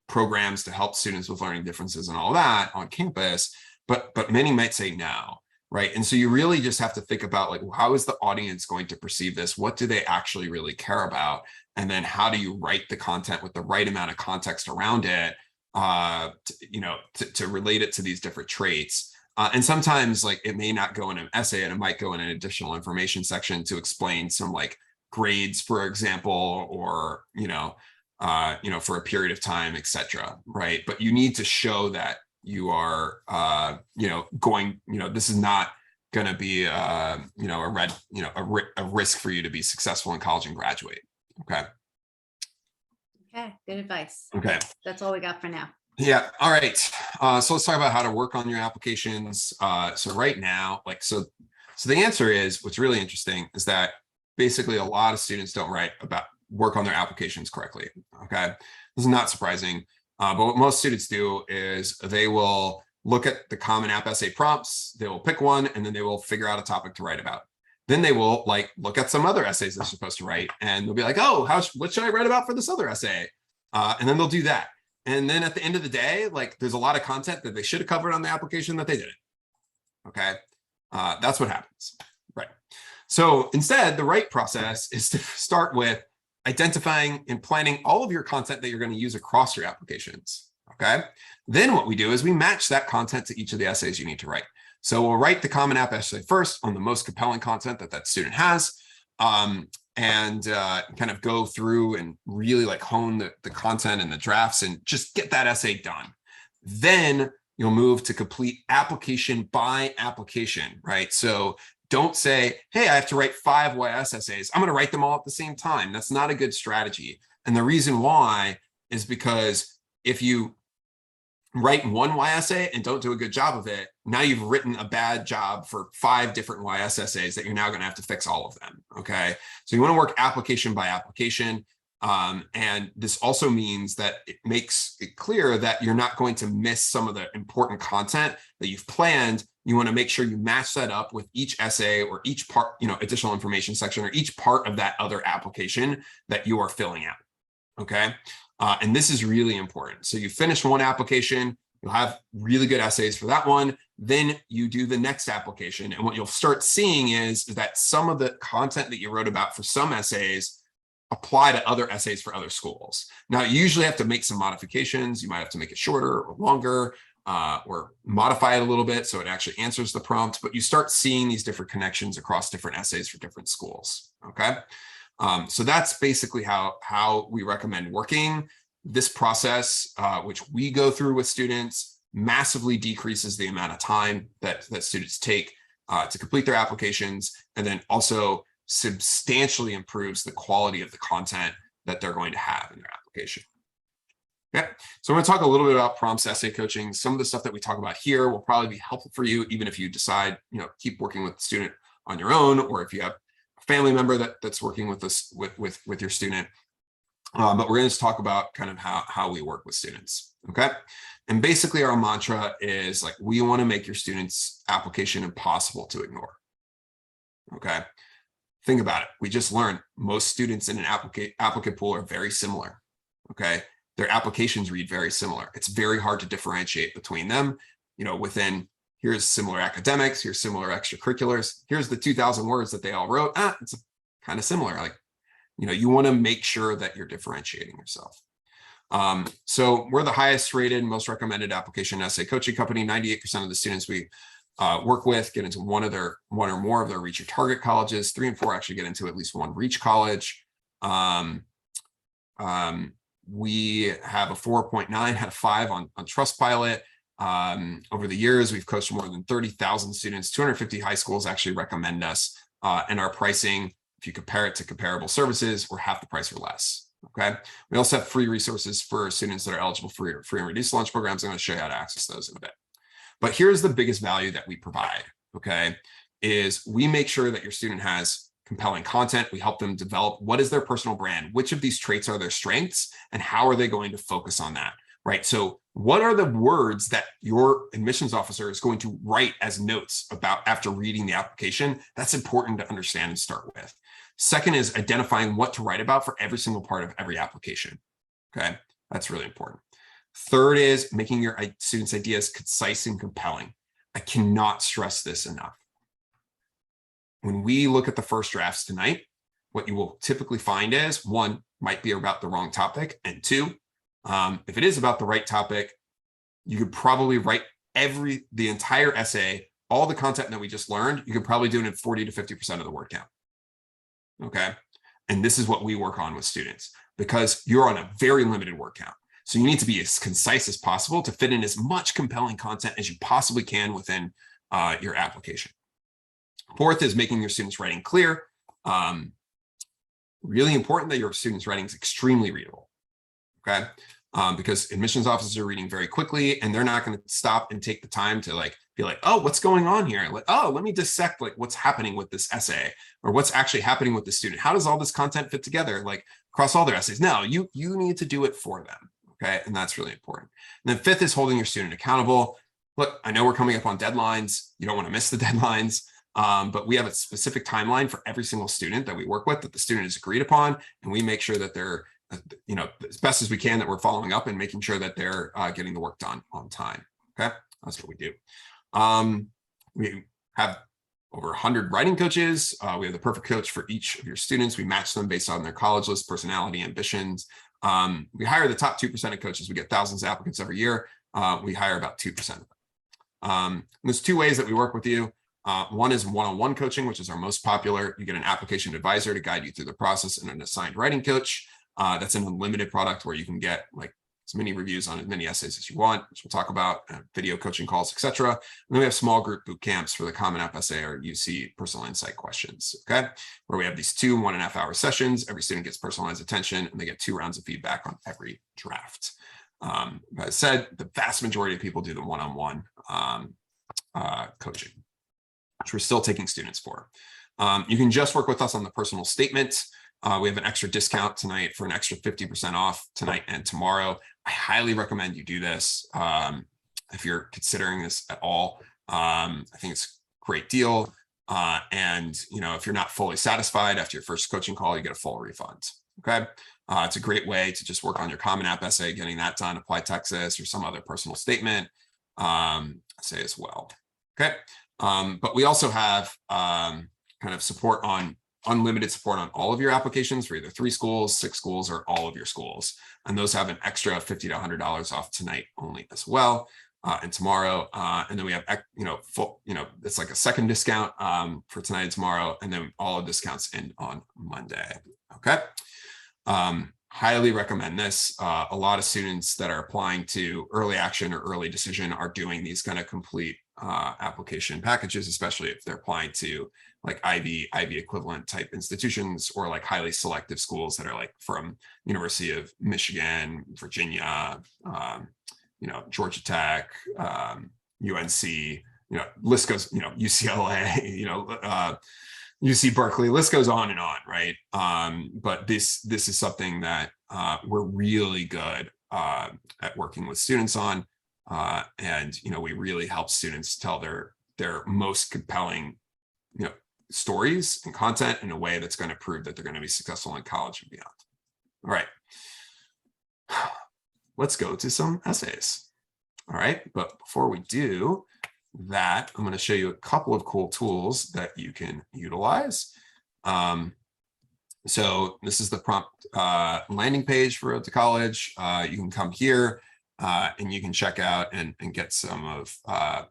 programs to help students with learning differences and all that on campus, but many might say no. Right. And so you really just have to think about, like, how is the audience going to perceive this? What do they actually really care about? And then how do you write the content with the right amount of context around it, to relate it to these different traits? And sometimes, like, it may not go in an essay and it might go in an additional information section to explain some like grades, for example, or, for a period of time, etc. Right. But you need to show that you are, this is not going to be, a risk for you to be successful in college and graduate. Okay. Okay. Good advice. Okay. That's all we got for now. Yeah. All right. So let's talk about how to work on your applications. So right now, so the answer is, what's really interesting is that basically a lot of students don't work on their applications correctly. Okay. This is not surprising. But what most students do is they will look at the Common App essay prompts, they will pick one, and then they will figure out a topic to write about. Then they will look at some other essays they're supposed to write, and they'll be like, oh, what should I write about for this other essay? And then they'll do that. And then at the end of the day, there's a lot of content that they should have covered on the application that they didn't. Okay. That's what happens. Right. So instead, the right process is to start with identifying and planning all of your content that you're going to use across your applications. Okay. Then what we do is we match that content to each of the essays you need to write. So we'll write the Common App essay first on the most compelling content that student has, and kind of go through and really hone the content and the drafts and just get that essay done. Then you'll move to complete application by application, right? So don't say, hey, I have to write 5 YS essays. I'm going to write them all at the same time. That's not a good strategy. And the reason why is because if you write one Y essay and don't do a good job of it, now you've written a bad job for 5 different YS essays that you're now going to have to fix all of them. Okay. So you want to work application by application. And this also means that it makes it clear that you're not going to miss some of the important content that you've planned. You want to make sure you match that up with each essay or each part, additional information section, or each part of that other application that you are filling out. Okay. And this is really important. So you finish one application, you'll have really good essays for that one. Then you do the next application. And what you'll start seeing is that some of the content that you wrote about for some essays apply to other essays for other schools. Now, you usually have to make some modifications. You might have to make it shorter or longer, or modify it a little bit so it actually answers the prompt, but you start seeing these different connections across different essays for different schools, okay? So that's basically how we recommend working. This process, which we go through with students, massively decreases the amount of time that students take to complete their applications, and then also substantially improves the quality of the content that they're going to have in their application. Okay, so I'm going to talk a little bit about prompts essay coaching. Some of the stuff that we talk about here will probably be helpful for you, even if you decide, keep working with the student on your own, or if you have a family member that's working with this with your student. But we're going to talk about kind of how we work with students. Okay, and basically our mantra is like, we want to make your students' application impossible to ignore. Okay, think about it. We just learned most students in an applicant pool are very similar. Okay, their applications read very similar. It's very hard to differentiate between them. Within, here's similar academics, here's similar extracurriculars, here's the 2,000 words that they all wrote. It's kind of similar. Like, you want to make sure that you're differentiating yourself. So we're the highest rated, most recommended application essay coaching company. 98% of the students we work with get into one or more of their Reach Your Target colleges. 3 and 4 actually get into at least one Reach college. We have a 4.9 out of 5 on Trustpilot. Over the years, we've coached more than 30,000 students. 250 high schools actually recommend us, and our pricing, if you compare it to comparable services, we're half the price or less. Okay. We also have free resources for students that are eligible for free and reduced lunch programs. I'm going to show you how to access those in a bit. But here's the biggest value that we provide. Okay, is we make sure that your student has compelling content. We help them develop what is their personal brand, which of these traits are their strengths, and how are they going to focus on that, right? So what are the words that your admissions officer is going to write as notes about after reading the application? That's important to understand and start with. Second is identifying what to write about for every single part of every application. Okay, that's really important. Third is making your students' ideas concise and compelling. I cannot stress this enough. When we look at the first drafts tonight, what you will typically find is, 1, might be about the wrong topic, and 2, if it is about the right topic, you could probably write the entire essay, all the content that we just learned, you could probably do it in 40 to 50% of the word count. Okay, and this is what we work on with students, because you're on a very limited word count. So you need to be as concise as possible to fit in as much compelling content as you possibly can within your application. Fourth is making your students' writing clear. Really important that your students' writing is extremely readable, okay? Because admissions officers are reading very quickly, and they're not going to stop and take the time to be like, oh, what's going on here? Like, oh, let me dissect what's happening with this essay, or what's actually happening with the student. How does all this content fit together across all their essays? No, you need to do it for them, okay? And that's really important. And then 5th is holding your student accountable. Look, I know we're coming up on deadlines. You don't want to miss the deadlines. But we have a specific timeline for every single student that we work with that the student has agreed upon, and we make sure that they're, as best as we can, that we're following up and making sure that they're getting the work done on time. Okay, that's what we do. We have over 100 writing coaches. We have the perfect coach for each of your students. We match them based on their college list, personality, ambitions. We hire the top 2% of coaches. We get thousands of applicants every year. We hire about 2% of them. There's 2 ways that we work with you. One is one-on-one coaching, which is our most popular. You get an application advisor to guide you through the process, and an assigned writing coach. That's an unlimited product where you can get as many reviews on as many essays as you want, which we'll talk about, video coaching calls, etc. And then we have small group boot camps for the Common App essay or UC personal insight questions, okay? Where we have these 2 1.5 hour sessions. Every student gets personalized attention, and they get 2 rounds of feedback on every draft. As I said, the vast majority of people do the one-on-one coaching, which we're still taking students for. You can just work with us on the personal statement. We have an extra discount tonight for an extra 50% off tonight and tomorrow. I highly recommend you do this if you're considering this at all. I think it's a great deal. And if you're not fully satisfied after your first coaching call, you get a full refund. Okay, it's a great way to just work on your Common App essay, getting that done, apply Texas or some other personal statement essay as well. Okay. But we also have kind of support on unlimited support on all of your applications for either 3 schools, 6 schools, or all of your schools. And those have an extra $50 to $100 off tonight only as well. And tomorrow, and then we have, full, it's like a second discount for tonight and tomorrow, and then all of discounts end on Monday. Okay. Highly recommend this. A lot of students that are applying to early action or early decision are doing these kind of complete application packages, especially if they're applying to like Ivy equivalent type institutions, or like highly selective schools that are like from University of Michigan, Virginia, Georgia Tech, UNC, list goes, UCLA, UC Berkeley, list goes on and on, right? But this is something that we're really good at working with students on, and we really help students tell their most compelling, stories and content in a way that's going to prove that they're going to be successful in college and beyond. All right, let's go to some essays. All right, but before we do that, I'm going to show you a couple of cool tools that you can utilize. So this is the prompt landing page for Road to College. You can come here and you can check out and get some of,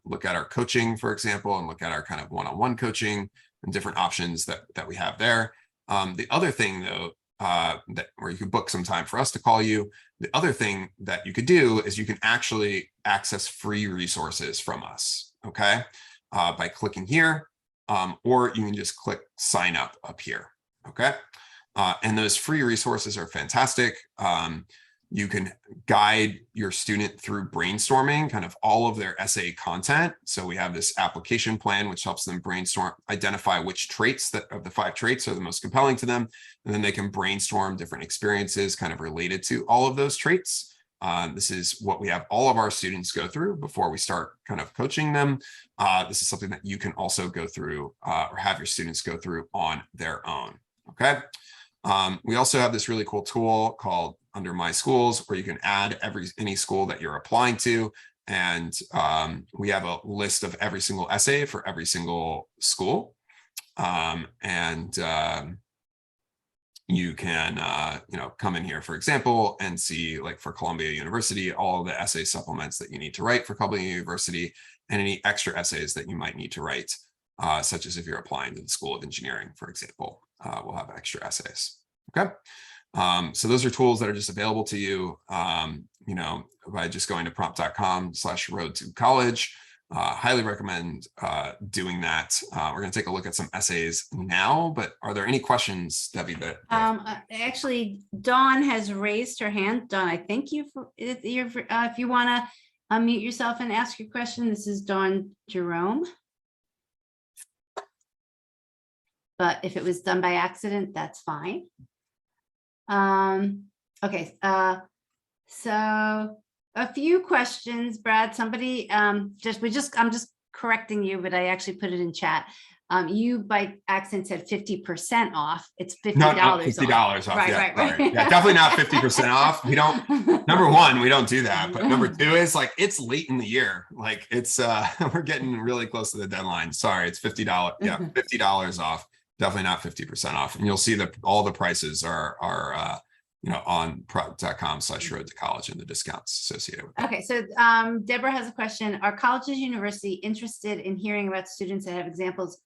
look at our coaching, for example, and look at our kind of one-on-one coaching and different options that we have there. The other thing though, where you could book some time for us to call you. The other thing that you could do is you can actually access free resources from us, okay? By clicking here, or you can just click sign up here, okay? And those free resources are fantastic. You can guide your student through brainstorming kind of all of their essay content. So we have this application plan, which helps them brainstorm, identify which traits of the 5 traits are the most compelling to them. And then they can brainstorm different experiences kind of related to all of those traits. This is what we have all of our students go through before we start kind of coaching them. This is something that you can also go through or have your students go through on their own, okay? We also have this really cool tool called Under My Schools, where you can add any school that you're applying to. And we have a list of every single essay for every single school. You can, come in here, for example, and see, like for Columbia University, all of the essay supplements that you need to write for Columbia University, and any extra essays that you might need to write, such as if you're applying to the School of Engineering, for example, we'll have extra essays. Okay. So those are tools that are just available to you, by just going to prompt.com/road-to-college. Highly recommend doing that. We're going to take a look at some essays now, but are there any questions, Debbie? Actually, Dawn has raised her hand. Dawn, I thank you for if you want to unmute yourself and ask your question. This is Dawn Jerome. But if it was done by accident, that's fine. Okay, so a few questions, Brad. Somebody I'm just correcting you, but I actually put it in chat. You by accident said 50% off. It's $50. No, $50 off. Right, yeah, right. Yeah, definitely not 50% off. We don't. Number one, we don't do that. But number two is like it's late in the year. Like it's we're getting really close to the deadline. Sorry, it's $50. Yeah, $50 off. Definitely not 50% off. And you'll see that all the prices are on prompt.com/road-to-college and the discounts associated with that. Okay, so Deborah has a question. Are colleges, university interested in hearing about students that have examples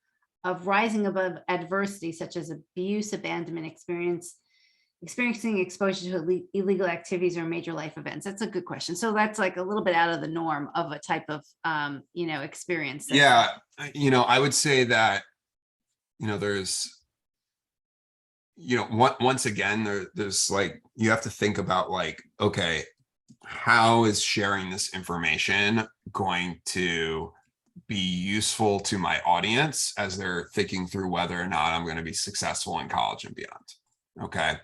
of rising above adversity, such as abuse, abandonment, experiencing exposure to illegal activities or major life events? That's a good question. So that's like a little bit out of the norm of a type of, experience. Yeah, I would say that, there's, once again, there's like, you have to think about like, okay, how is sharing this information going to be useful to my audience as they're thinking through whether or not I'm going to be successful in college and beyond? Okay.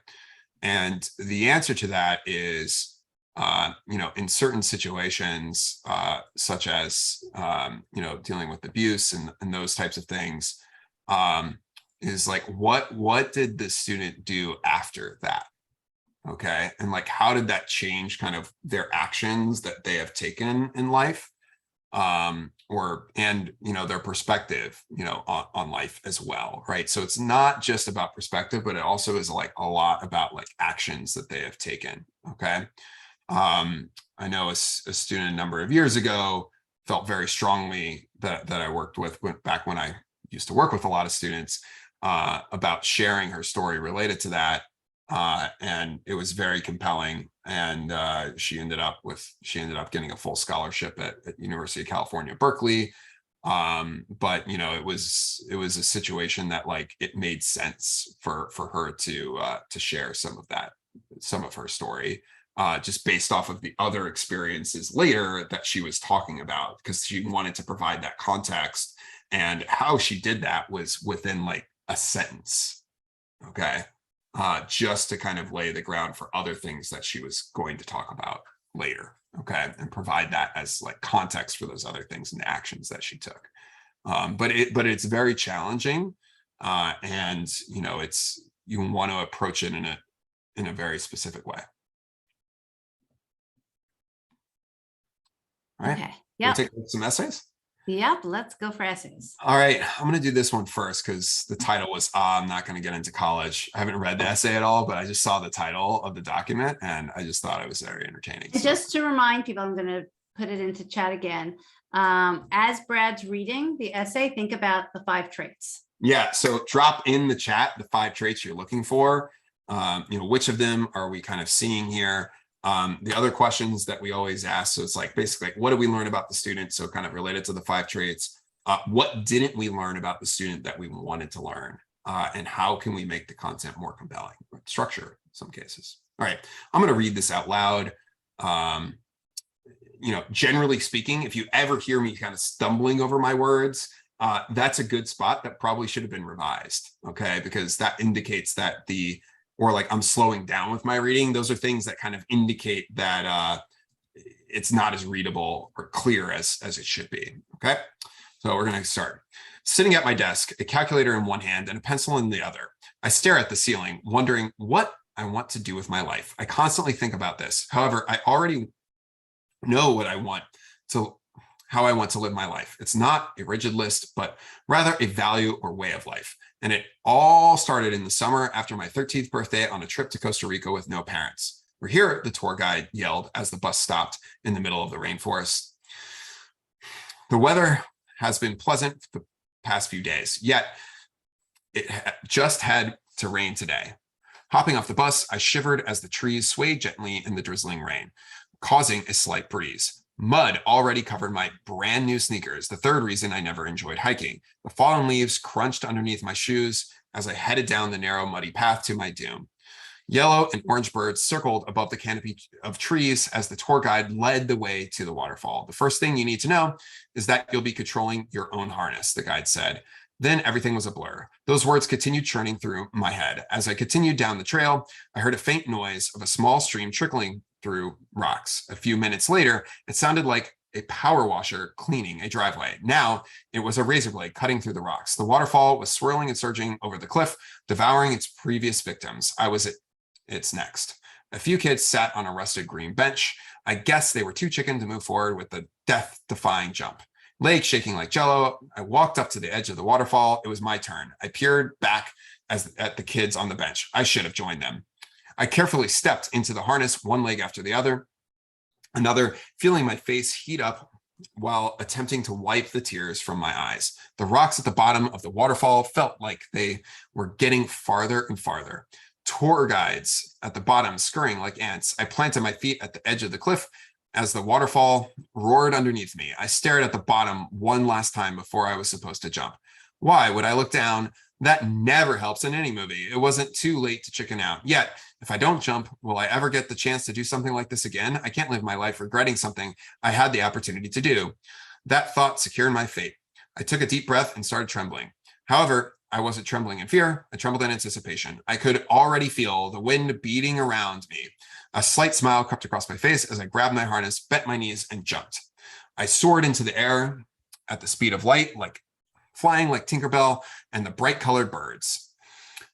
And the answer to that is, in certain situations, such as, dealing with abuse and those types of things, is like, what did the student do after that? Okay. And like, how did that change kind of their actions that they have taken in life? and their perspective, on life as well, right? So it's not just about perspective, but it also is like a lot about like actions that they have taken. Okay. I know a student a number of years ago felt very strongly that I worked with back when I used to work with a lot of students, about sharing her story related to that. And it was very compelling. And she ended up getting a full scholarship at University of California, Berkeley. But it was a situation that like it made sense for her to share some of her story, just based off of the other experiences later that she was talking about, because she wanted to provide that context. And how she did that was within like a sentence. Okay. Just to kind of lay the ground for other things that she was going to talk about later. Okay. And provide that as like context for those other things and the actions that she took. But it's very challenging. And you want to approach it in a very specific way. All right. Okay. We'll Yep. take some essays. Yep. Let's go for essays. All right. I'm going to do this one first because the title was, I'm not going to get into college. I haven't read the essay at all, but I just saw the title of the document and I just thought it was very entertaining. And just to remind people, I'm going to put it into chat again. As Brad's reading the essay, think about the 5 traits. Yeah. So drop in the chat the 5 traits you're looking for. Which of them are we kind of seeing here? The other questions that we always ask, so it's like basically what did we learn about the student, so kind of related to the 5 traits. What didn't we learn about the student that we wanted to learn, and how can we make the content more compelling, structure in some cases. All right, I'm going to read this out loud. Generally speaking, if you ever hear me kind of stumbling over my words, that's a good spot that probably should have been revised. Okay, because that indicates that or like I'm slowing down with my reading. Those are things that kind of indicate that it's not as readable or clear as it should be. Okay, so we're going to start. Sitting at my desk, a calculator in one hand and a pencil in the other, I stare at the ceiling, wondering what I want to do with my life. I constantly think about this. However, I already know how I want to live my life. It's not a rigid list, but rather a value or way of life. And it all started in the summer after my 13th birthday on a trip to Costa Rica with no parents. We're here, the tour guide yelled as the bus stopped in the middle of the rainforest. The weather has been pleasant for the past few days, yet it just had to rain today. Hopping off the bus, I shivered as the trees swayed gently in the drizzling rain, causing a slight breeze. Mud already covered my brand new sneakers, the third reason I never enjoyed hiking. The fallen leaves crunched underneath my shoes as I headed down the narrow, muddy path to my doom. Yellow and orange birds circled above the canopy of trees as the tour guide led the way to the waterfall. The first thing you need to know is that you'll be controlling your own harness, the guide said. Then everything was a blur. Those words continued churning through my head. As I continued down the trail, I heard a faint noise of a small stream trickling through rocks. A few minutes later, it sounded like a power washer cleaning a driveway. Now it was a razor blade cutting through the rocks. The waterfall was swirling and surging over the cliff, devouring its previous victims. I was at its next. A few kids sat on a rusted green bench. I guess they were too chicken to move forward with the death-defying jump. Legs shaking like jello, I walked up to the edge of the waterfall. It was my turn. I peered back at the kids on the bench. I should have joined them. I carefully stepped into the harness, one leg after the other, another, feeling my face heat up while attempting to wipe the tears from my eyes. The rocks at the bottom of the waterfall felt like they were getting farther and farther. Tour guides at the bottom scurrying like ants. I planted my feet at the edge of the cliff as the waterfall roared underneath me. I stared at the bottom one last time before I was supposed to jump. Why would I look down? That never helps in any movie. It wasn't too late to chicken out. Yet, if I don't jump, will I ever get the chance to do something like this again? I can't live my life regretting something I had the opportunity to do. That thought secured my fate. I took a deep breath and started trembling. However, I wasn't trembling in fear. I trembled in anticipation. I could already feel the wind beating around me. A slight smile crept across my face as I grabbed my harness, bent my knees, and jumped. I soared into the air at the speed of light, flying like Tinkerbell and the bright colored birds.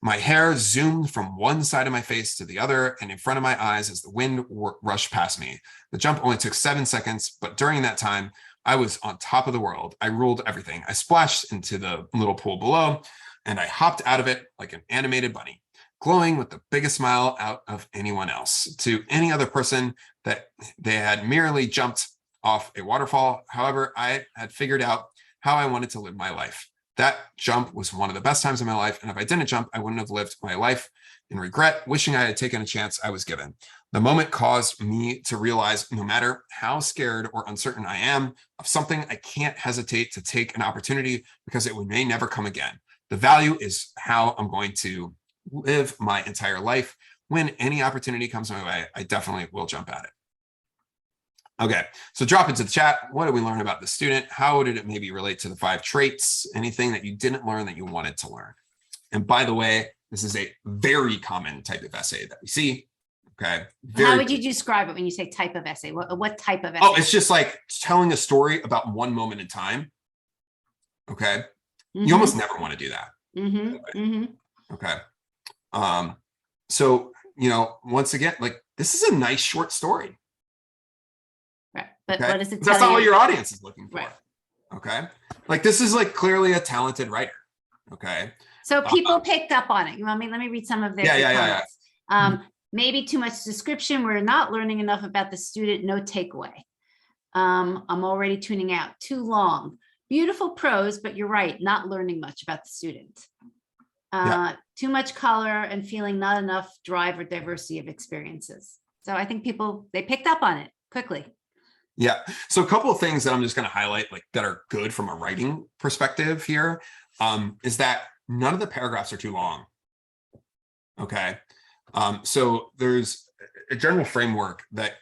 My hair zoomed from one side of my face to the other and in front of my eyes as the wind rushed past me. The jump only took 7 seconds, but during that time, I was on top of the world. I ruled everything. I splashed into the little pool below and I hopped out of it like an animated bunny, glowing with the biggest smile out of anyone else. To any other person, that they had merely jumped off a waterfall. However, I had figured out how I wanted to live my life. That jump was one of the best times of my life. And if I didn't jump, I wouldn't have lived my life in regret, wishing I had taken a chance I was given. The moment caused me to realize no matter how scared or uncertain I am of something, I can't hesitate to take an opportunity because it may never come again. The value is how I'm going to live my entire life. When any opportunity comes my way, I definitely will jump at it. Okay, so drop into the chat. What did we learn about the student? How did it maybe relate to the 5 traits? Anything that you didn't learn that you wanted to learn? And by the way, this is a very common type of essay that we see. Okay. How would you describe it when you say type of essay? What type of essay? Oh, it's just like telling a story about one moment in time. Okay. You almost never want to do that. Okay. So, once again, like this is a nice short story. Right. But Okay? what is it? That's not what your audience is looking for. Right. Okay. Like this is like clearly a talented writer. Okay. So people picked up on it. You want me? Let me read some of their comments. Maybe too much description. We're not learning enough about the student. No takeaway. I'm already tuning out. Too long. Beautiful prose, but you're right. Not learning much about the student. Too much color and feeling not enough drive or diversity of experiences. So I think they picked up on it quickly. Yeah. So a couple of things that I'm just going to highlight, like that are good from a writing perspective here, is that none of the paragraphs are too long. Okay. So there's a general framework that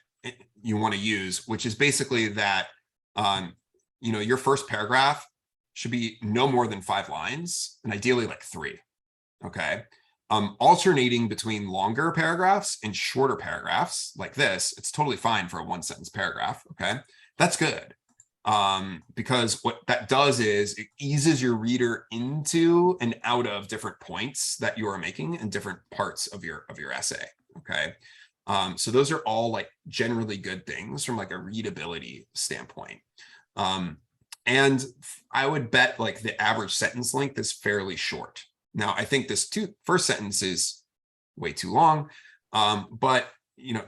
you want to use, which is basically that, your first paragraph should be no more than 5 lines and ideally like 3. Okay. Alternating between longer paragraphs and shorter paragraphs like this, it's totally fine for a 1-sentence paragraph. Okay. That's good. Because what that does is it eases your reader into and out of different points that you are making in different parts of your essay. Okay. So those are all like generally good things from like a readability standpoint. And I would bet like the average sentence length is fairly short. Now, I think this first sentence is way too long. But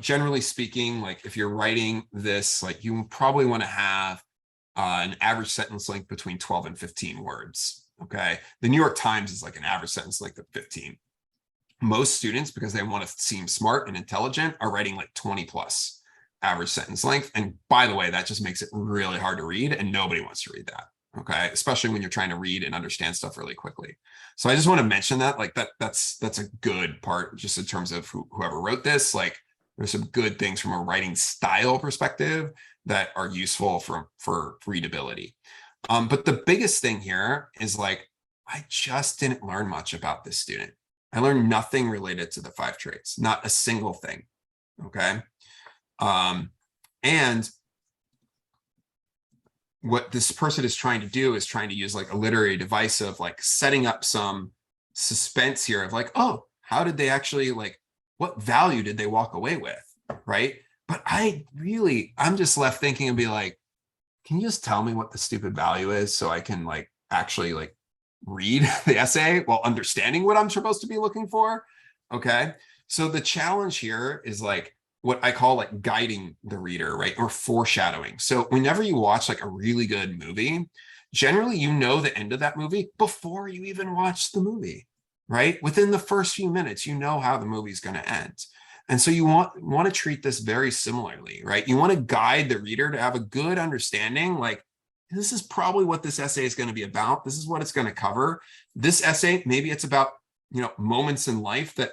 generally speaking, like if you're writing this, like you probably want to have an average sentence length between 12 and 15 words. Okay. The New York Times is like an average sentence length of 15. Most students, because they want to seem smart and intelligent, are writing like 20 plus average sentence length. And by the way, that just makes it really hard to read and nobody wants to read that. Okay. Especially when you're trying to read and understand stuff really quickly. So I just want to mention that like that's a good part just in terms of whoever wrote this. Like there's some good things from a writing style perspective that are useful for readability. But the biggest thing here is like, I just didn't learn much about this student. I learned nothing related to the 5 traits, not a single thing. Okay. And what this person is trying to do is trying to use like a literary device of like setting up some suspense here of like, oh, how did they actually like, what value did they walk away with? Right. But I'm just left thinking and be like, can you just tell me what the stupid value is so I can like actually like read the essay while understanding what I'm supposed to be looking for? Okay. So the challenge here is like what I call like guiding the reader, right? Or foreshadowing. So whenever you watch like a really good movie, generally, the end of that movie before you even watch the movie, right? Within the first few minutes, how the movie's going to end. And so you want to treat this very similarly, right? You want to guide the reader to have a good understanding, like, this is probably what this essay is going to be about. This is what it's going to cover. This essay, maybe it's about, moments in life that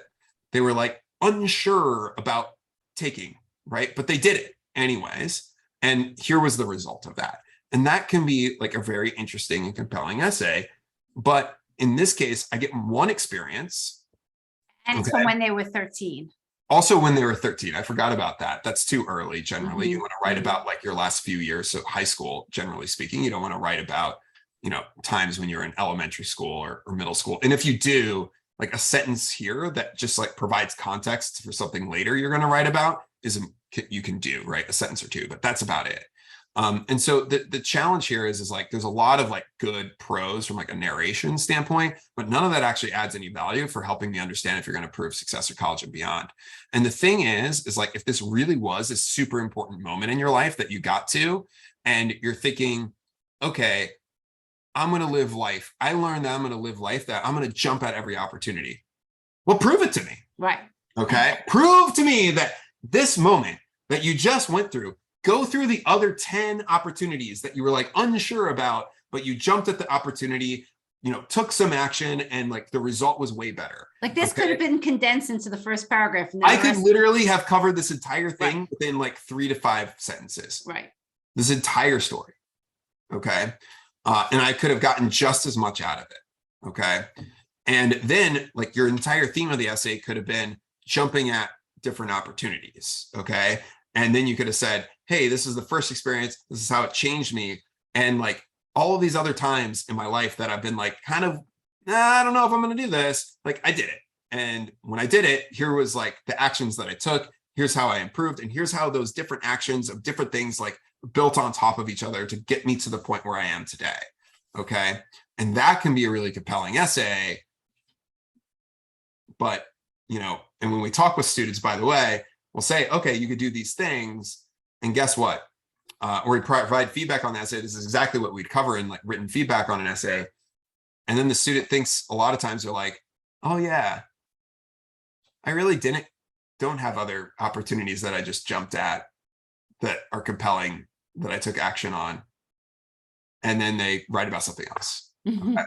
they were like unsure about taking, right? But they did it anyways. And here was the result of that. And that can be like a very interesting and compelling essay. But in this case, I get one experience. And it's from when they were 13. Also when they were 13, I forgot about that. That's too early. Generally, you want to write about like your last few years. So high school, generally speaking, you don't want to write about, times when you're in elementary school or middle school. And if you do, like a sentence here that just like provides context for something later you're going to write about you can do, right? A sentence or two, but that's about it. And so the challenge here is like, there's a lot of like good prose from like a narration standpoint, but none of that actually adds any value for helping me understand if you're going to prove success at college and beyond. And the thing is like, if this really was a super important moment in your life that you got to, and you're thinking, okay, I'm going to live life. I learned that I'm going to live life that I'm going to jump at every opportunity. Well, prove it to me. Right. Okay. Prove to me that this moment that you just went through, go through the other 10 opportunities that you were like unsure about, but you jumped at the opportunity, you know, took some action, and like the result was way better. Like this could have been condensed into the first paragraph. And I could literally have covered this entire thing within like 3 to 5 sentences. Right. This entire story. Okay. And I could have gotten just as much out of it. Okay. And then like your entire theme of the essay could have been jumping at different opportunities. Okay. And then you could have said, hey, this is the first experience. This is how it changed me. And like all of these other times in my life that I've been like, kind of, I don't know if I'm going to do this. Like I did it. And when I did it, here was like the actions that I took. Here's how I improved. And here's how those different actions of different things like built on top of each other to get me to the point where I am today. Okay. And that can be a really compelling essay. But, you know, and when we talk with students, by the way, we'll say, okay, you could do these things. And guess what? Or we provide feedback on the essay. This is exactly what we'd cover in like written feedback on an essay. And then the student thinks a lot of times they're like, oh yeah, I really don't have other opportunities that I just jumped at that are compelling that I took action on. And then they write about something else. Okay.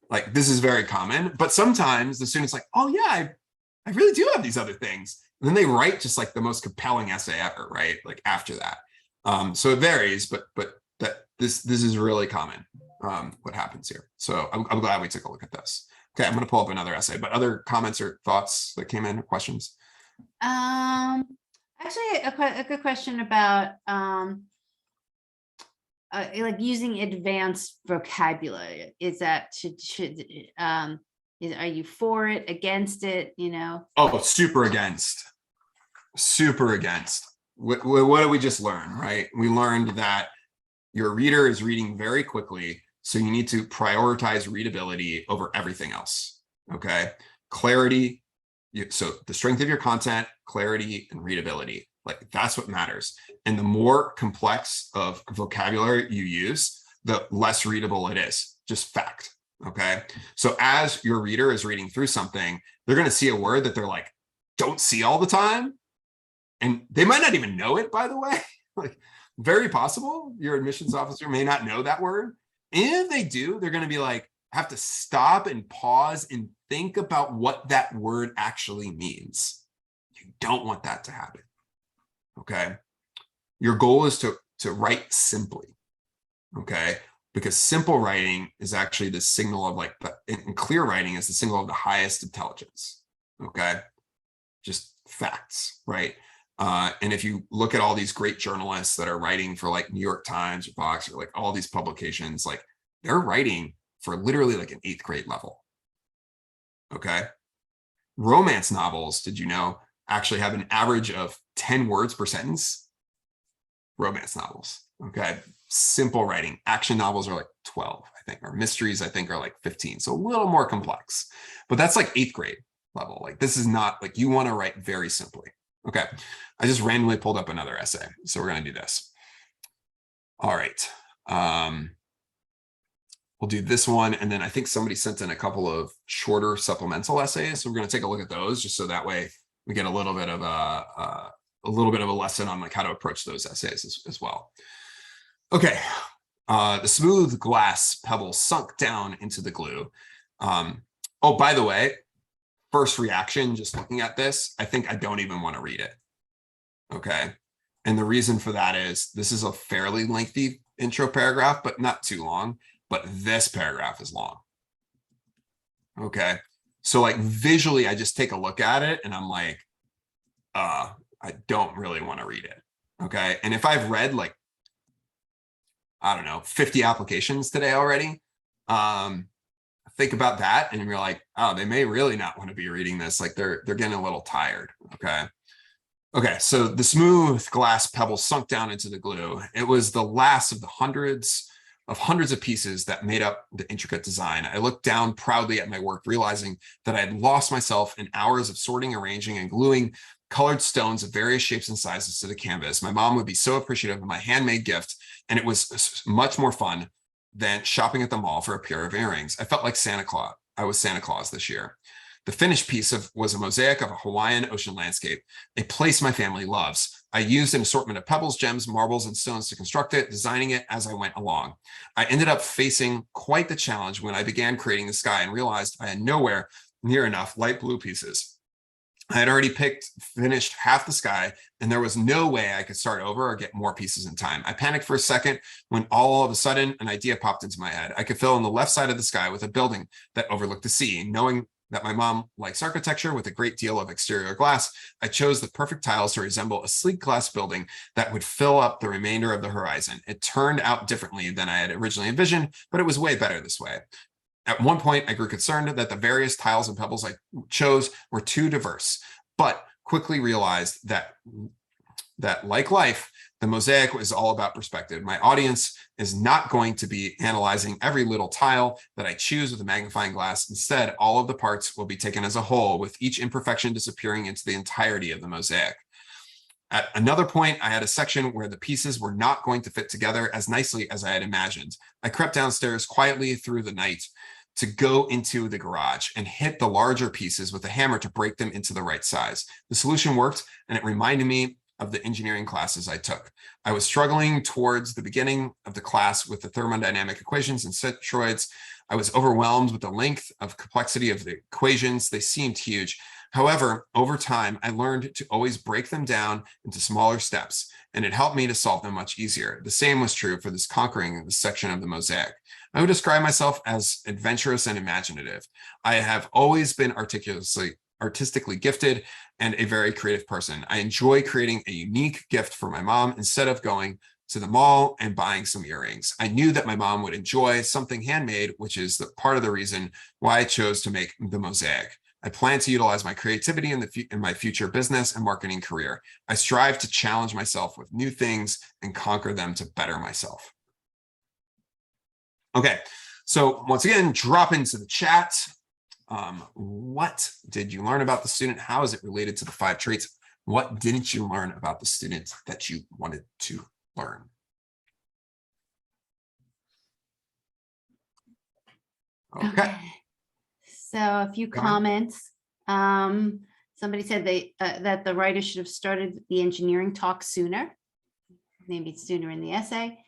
Like this is very common, but sometimes the student's like, oh yeah, I really do have these other things. And then they write just like the most compelling essay ever, right? Like after that. So it varies, but that this is really common, what happens here. So I'm glad we took a look at this. Okay, I'm going to pull up another essay, but other comments or thoughts that came in or questions? Actually, a good question about like using advanced vocabulary. Is that are you for it, against it? You know? Oh, super against. Super against. What did we just learn, right? We learned that your reader is reading very quickly, so you need to prioritize readability over everything else. Okay, clarity. So the strength of your content, clarity, and readability. Like that's what matters. And the more complex of vocabulary you use, the less readable it is. Just fact. Okay. So as your reader is reading through something, they're going to see a word that they're like, don't see all the time. And they might not even know it, by the way. Like very possible. Your admissions officer may not know that word. And if they do, they're going to be like, have to stop and pause and think about what that word actually means. You don't want that to happen. Okay. Your goal is to write simply. Okay. Because simple writing is actually the signal of like, and clear writing is the signal of the highest intelligence. Okay. Just facts, right? And if you look at all these great journalists that are writing for like New York Times or Fox or like all these publications, like they're writing for literally like an 8th grade level. Okay. Romance novels, did you know, actually have an average of 10 words per sentence? Romance novels. Okay. Simple writing. Action novels are like 12, I think, or mysteries, I think, are like 15. So a little more complex, but that's like 8th grade level. Like this is not like, you want to write very simply. Okay. I just randomly pulled up another essay. So we're going to do this. All right. We'll do this one. And then I think somebody sent in a couple of shorter supplemental essays. So we're going to take a look at those just so that way we get a little bit of a lesson on like how to approach those essays as well. Okay. The smooth glass pebble sunk down into the glue. Oh, by the way, first reaction, just looking at this, I think I don't even want to read it. Okay. And the reason for that is this is a fairly lengthy intro paragraph, but not too long. But this paragraph is long. Okay. So like visually, I just take a look at it and I'm like, I don't really want to read it. Okay. And if I've read like, I don't know, 50 applications today already, think about that and you're like, oh, they may really not want to be reading this. Like they're getting a little tired. Okay. Okay, so the smooth glass pebble sunk down into the glue. It was the last of the hundreds of pieces that made up the intricate design. I looked down proudly at my work, realizing that I had lost myself in hours of sorting, arranging, and gluing colored stones of various shapes and sizes to the canvas. My mom would be so appreciative of my handmade gift, and it was much more fun than shopping at the mall for a pair of earrings. I felt like Santa Claus. I was Santa Claus this year. The finished piece was a mosaic of a Hawaiian ocean landscape, a place my family loves. I used an assortment of pebbles, gems, marbles, and stones to construct it, designing it as I went along. I ended up facing quite the challenge when I began creating the sky and realized I had nowhere near enough light blue pieces. I had already finished half the sky, and there was no way I could start over or get more pieces in time. I panicked for a second when all of a sudden an idea popped into my head. I could fill in the left side of the sky with a building that overlooked the sea. Knowing that my mom likes architecture with a great deal of exterior glass, I chose the perfect tiles to resemble a sleek glass building that would fill up the remainder of the horizon. It turned out differently than I had originally envisioned, but it was way better this way. At one point, I grew concerned that the various tiles and pebbles I chose were too diverse, but quickly realized that like life, the mosaic is all about perspective. My audience is not going to be analyzing every little tile that I choose with a magnifying glass. Instead, all of the parts will be taken as a whole, with each imperfection disappearing into the entirety of the mosaic. At another point, I had a section where the pieces were not going to fit together as nicely as I had imagined. I crept downstairs quietly through the night to go into the garage and hit the larger pieces with a hammer to break them into the right size. The solution worked, and it reminded me of the engineering classes I took. I was struggling towards the beginning of the class with the thermodynamic equations and centroids. I was overwhelmed with the length of complexity of the equations. They seemed huge. However, over time, I learned to always break them down into smaller steps, and it helped me to solve them much easier. The same was true for this conquering this section of the mosaic. I would describe myself as adventurous and imaginative. I have always been artistically gifted and a very creative person. I enjoy creating a unique gift for my mom instead of going to the mall and buying some earrings. I knew that my mom would enjoy something handmade, which is the part of the reason why I chose to make the mosaic. I plan to utilize my creativity in my future business and marketing career. I strive to challenge myself with new things and conquer them to better myself. Okay, so once again, drop into the chat. What did you learn about the student? How is it related to the 5 traits? What didn't you learn about the student that you wanted to learn? Okay. So a few comments. Somebody said that the writer should have started the engineering talk sooner, maybe sooner in the essay.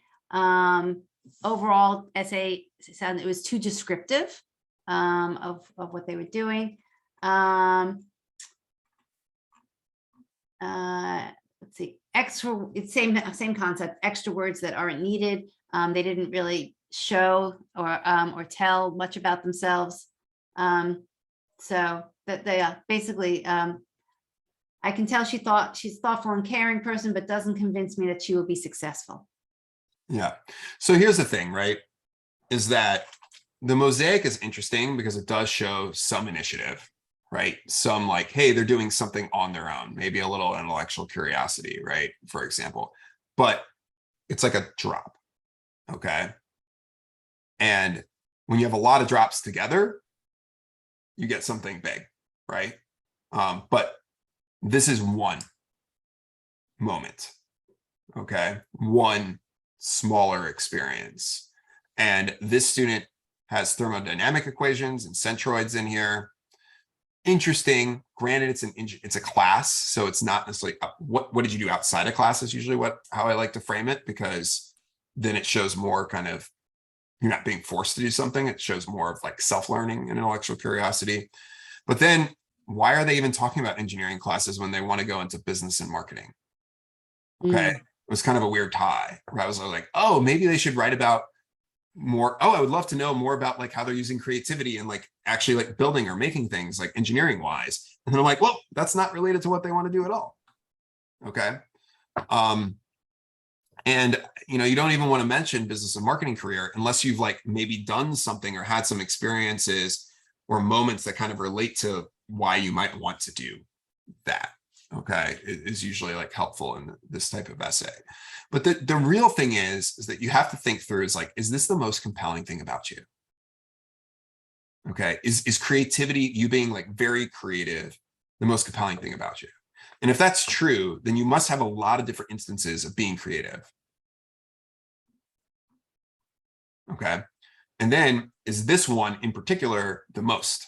Overall essay sounded, it was too descriptive of what they were doing. Let's see, it's same concept, extra words that aren't needed. They didn't really show or tell much about themselves. So that they basically, I can tell she's a thoughtful and caring person, but doesn't convince me that she will be successful. Yeah. So here's the thing, right? Is that the mosaic is interesting because it does show some initiative, right? Some like, hey, they're doing something on their own, maybe a little intellectual curiosity, right? For example, but it's like a drop. Okay. And when you have a lot of drops together, you get something big, right? But this is one moment. Okay. One smaller experience. And this student has thermodynamic equations and centroids in here. Interesting. Granted, it's a class, so it's not necessarily what did you do outside of class is usually how I like to frame it, because then it shows more kind of, you're not being forced to do something. It shows more of like self-learning and intellectual curiosity. But then why are they even talking about engineering classes when they want to go into business and marketing? Okay. It was kind of a weird tie. I was like, oh, maybe they should write about more. Oh, I would love to know more about like how they're using creativity and like actually like building or making things like engineering wise. And then I'm like, well, that's not related to what they want to do at all. Okay. And you don't even want to mention business and marketing career unless you've like maybe done something or had some experiences or moments that kind of relate to why you might want to do that. okay, is usually like helpful in this type of essay. But the real thing is that you have to think through is like, is this the most compelling thing about you? Okay, is creativity, you being like very creative, the most compelling thing about you? And if that's true, then you must have a lot of different instances of being creative. Okay, and then is this one in particular the most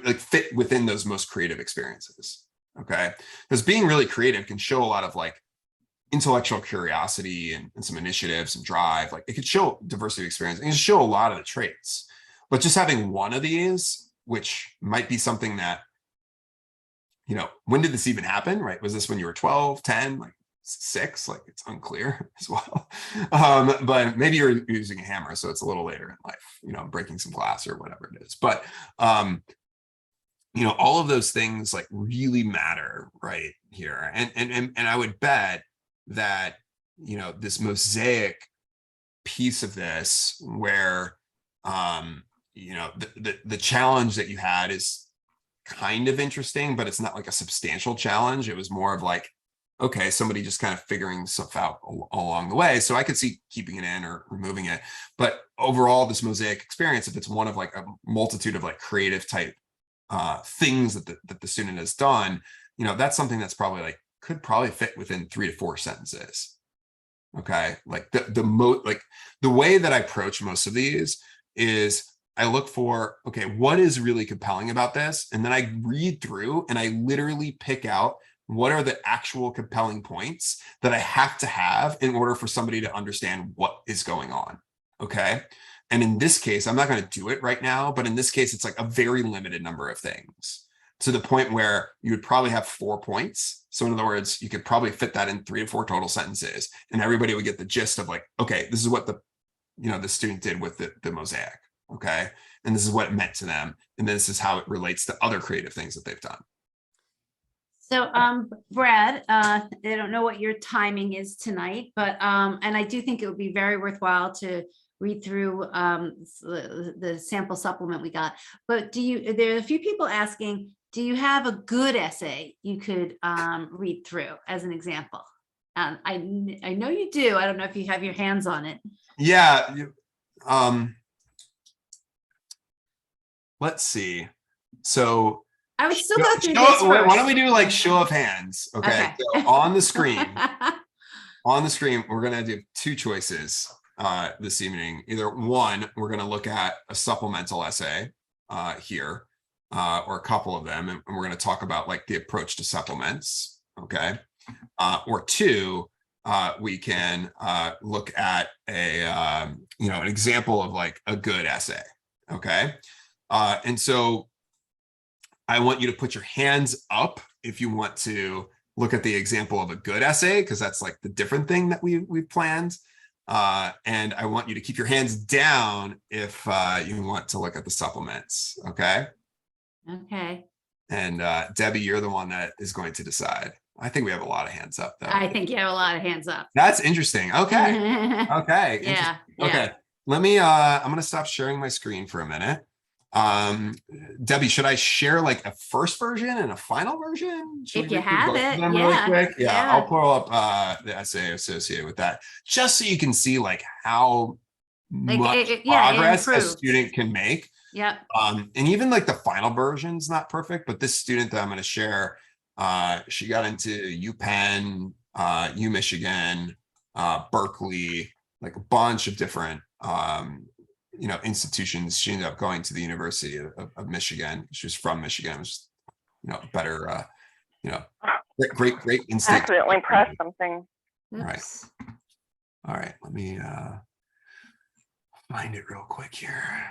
like fit within those most creative experiences? Okay, because being really creative can show a lot of like intellectual curiosity and some initiatives and drive. Like it could show diversity of experience. It can show a lot of the traits, but just having one of these, which might be something that, you know, when did this even happen, right? Was this when you were 12, 10, like 6? Like it's unclear as well. But maybe you're using a hammer, so it's a little later in life, you know, breaking some glass or whatever it is. But you know, all of those things like really matter right here. And I would bet that, you know, this mosaic piece of this where you know, the challenge that you had is kind of interesting, but it's not like a substantial challenge. It was more of like, okay, somebody just kind of figuring stuff out along the way. So I could see keeping it in or removing it. But overall, this mosaic experience, if it's one of like a multitude of like creative type things that the student has done, you know, that's something that's probably like could probably fit within 3 to 4 sentences. Okay, like the way that I approach most of these is I look for, okay, what is really compelling about this? And then I read through and I literally pick out what are the actual compelling points that I have to have in order for somebody to understand what is going on. Okay. And in this case, I'm not going to do it right now, but in this case, it's like a very limited number of things to the point where you would probably have 4 points. So in other words, you could probably fit that in 3 to 4 total sentences, and everybody would get the gist of like, okay, this is what the, you know, the student did with the mosaic. Okay. And this is what it meant to them. And this is how it relates to other creative things that they've done. So, Brad, I don't know what your timing is tonight, but, and I do think it would be very worthwhile to read through the sample supplement we got. But there are a few people asking, do you have a good essay you could read through as an example? I know you do. I don't know if you have your hands on it. Yeah. Let's see. So I would still go through this why first. don't we do like show of hands? Okay. So on the screen, we're going to do 2 choices this evening. Either one, we're going to look at a supplemental essay here, or a couple of them, and we're going to talk about like the approach to supplements. Okay. Or 2, we can look at a you know, an example of like a good essay. Okay. And so I want you to put your hands up if you want to look at the example of a good essay, because that's like the different thing that we've planned. And I want you to keep your hands down if you want to look at the supplements. Okay. Okay. And Debbie, you're the one that is going to decide. I think we have a lot of hands up though. I think you have a lot of hands up. That's interesting. Okay. Okay. Yeah. Okay. Let me, I'm going to stop sharing my screen for a minute. Debbie, should I share like a first version and a final version? If you have it, yeah, really quick? Yeah, I'll pull up the essay associated with that, just so you can see like how much progress a student can make. Yep. And even like the final version's not perfect, but this student that I'm going to share, she got into UPenn, UMichigan, Berkeley, like a bunch of different you know, institutions. She ended up going to the University of Michigan. She was from Michigan. Which, you know, better, you know, great instinct. Accidentally pressed something. Oops. All right. Let me find it real quick here.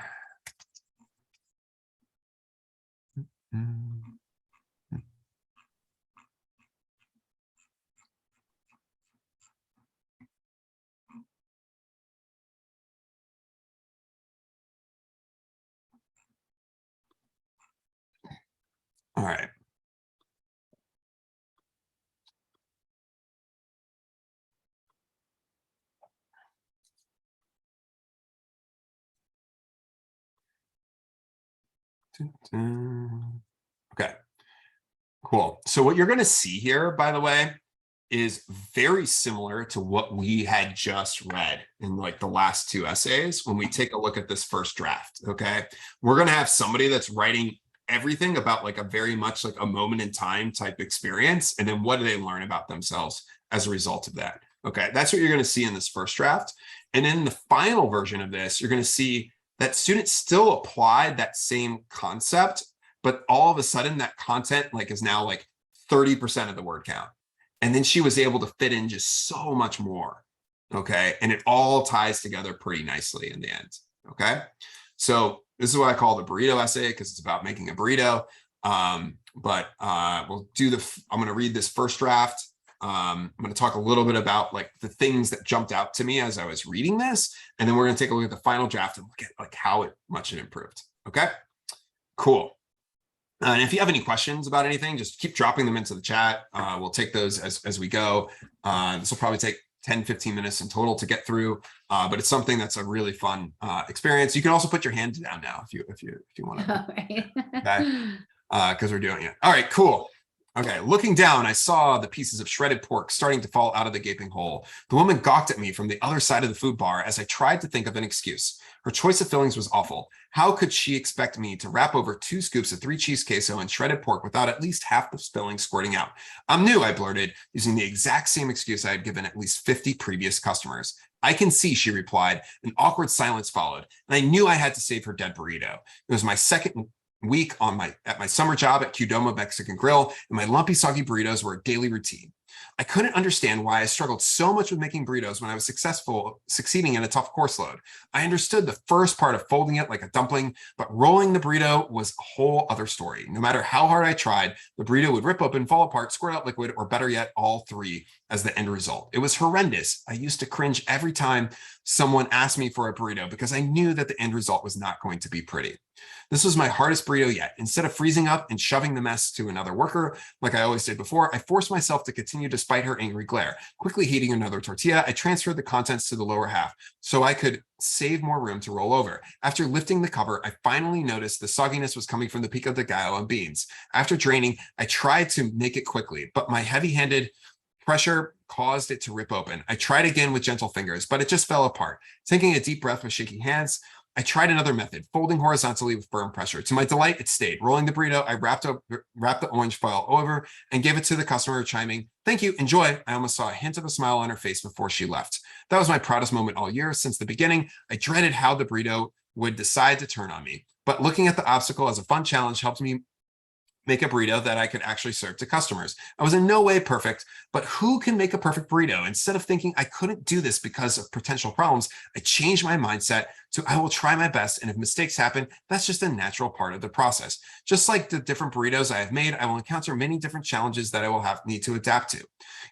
All right. Okay. Cool. So what you're going to see here, by the way, is very similar to what we had just read in like the last two essays when we take a look at this first draft. Okay. We're going to have somebody that's writing everything about like a very much like a moment in time type experience. And then what do they learn about themselves as a result of that? Okay. That's what you're going to see in this first draft. And in the final version of this, you're going to see that students still applied that same concept, but all of a sudden that content like is now like 30% of the word count. And then she was able to fit in just so much more. Okay. And it all ties together pretty nicely in the end. Okay. So this is what I call the burrito essay because it's about making a burrito. We'll do I'm going to read this first draft. I'm going to talk a little bit about like the things that jumped out to me as I was reading this. And then we're going to take a look at the final draft and look at like how much it improved. Okay, cool. And if you have any questions about anything, just keep dropping them into the chat. We'll take those as we go. This will probably take 10, 15 minutes in total to get through, but it's something that's a really fun experience. You can also put your hand down now if you want to. Right. Okay, because we're doing it. All right, cool. Okay, looking down, I saw the pieces of shredded pork starting to fall out of the gaping hole. The woman gawked at me from the other side of the food bar as I tried to think of an excuse. Her choice of fillings was awful. How could she expect me to wrap over 2 scoops of 3 cheese queso and shredded pork without at least half the filling squirting out? I'm new, I blurted, using the exact same excuse I had given at least 50 previous customers. I can see, she replied. An awkward silence followed, and I knew I had to save her dead burrito. It was my second week at my summer job at Qdoba Mexican Grill, and my lumpy, soggy burritos were a daily routine. I couldn't understand why I struggled so much with making burritos when I was succeeding in a tough course load. I understood the first part of folding it like a dumpling, but rolling the burrito was a whole other story. No matter how hard I tried, the burrito would rip open, fall apart, squirt out liquid, or better yet, all three as the end result. It was horrendous. I used to cringe every time someone asked me for a burrito because I knew that the end result was not going to be pretty. This was my hardest burrito yet. Instead of freezing up and shoving the mess to another worker, like I always did before, I forced myself to continue despite her angry glare. Quickly heating another tortilla, I transferred the contents to the lower half so I could save more room to roll over. After lifting the cover, I finally noticed the sogginess was coming from the pico de gallo and beans. After draining, I tried to make it quickly, but my heavy-handed pressure caused it to rip open. I tried again with gentle fingers, but it just fell apart. Taking a deep breath with shaking hands, I tried another method, folding horizontally with firm pressure. To my delight, it stayed. Rolling the burrito, I wrapped the orange foil over and gave it to the customer, chiming, "Thank you, enjoy." I almost saw a hint of a smile on her face before she left. That was my proudest moment all year. Since the beginning, I dreaded how the burrito would decide to turn on me. But looking at the obstacle as a fun challenge helped me make a burrito that I could actually serve to customers. I was in no way perfect, but who can make a perfect burrito? Instead of thinking I couldn't do this because of potential problems, I changed my mindset to I will try my best, and if mistakes happen, that's just a natural part of the process. Just like the different burritos I have made, I will encounter many different challenges that I will need to adapt to.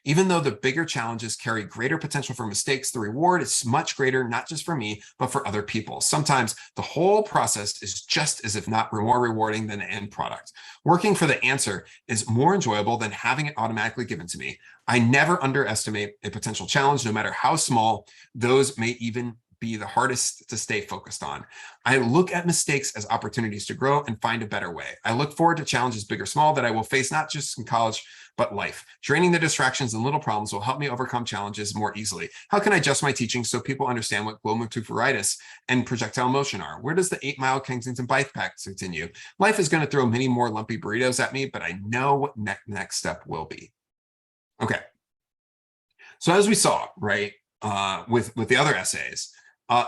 Even though the bigger challenges carry greater potential for mistakes, the reward is much greater, not just for me, but for other people. Sometimes the whole process is just as if not more rewarding than the end product. Working for the answer is more enjoyable than having it automatically given to me. I never underestimate a potential challenge, no matter how small. Those may even be the hardest to stay focused on. I look at mistakes as opportunities to grow and find a better way. I look forward to challenges, big or small, that I will face not just in college, but life. Draining the distractions and little problems will help me overcome challenges more easily. How can I adjust my teaching so people understand what glomerulonephrititis and projectile motion are? Where does the 8-mile Kensington bike path continue? Life is going to throw many more lumpy burritos at me, but I know what next step will be. Okay. So as we saw, right, with the other essays,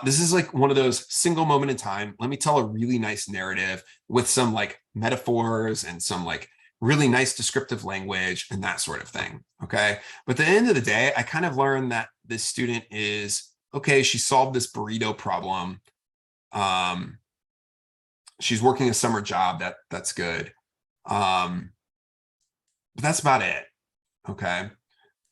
this is like one of those single moment in time. Let me tell a really nice narrative with some like metaphors and some like really nice descriptive language and that sort of thing. Okay. But at the end of the day, I kind of learned that this student is, okay, she solved this burrito problem. She's working a summer job. That's good. But that's about it. Okay.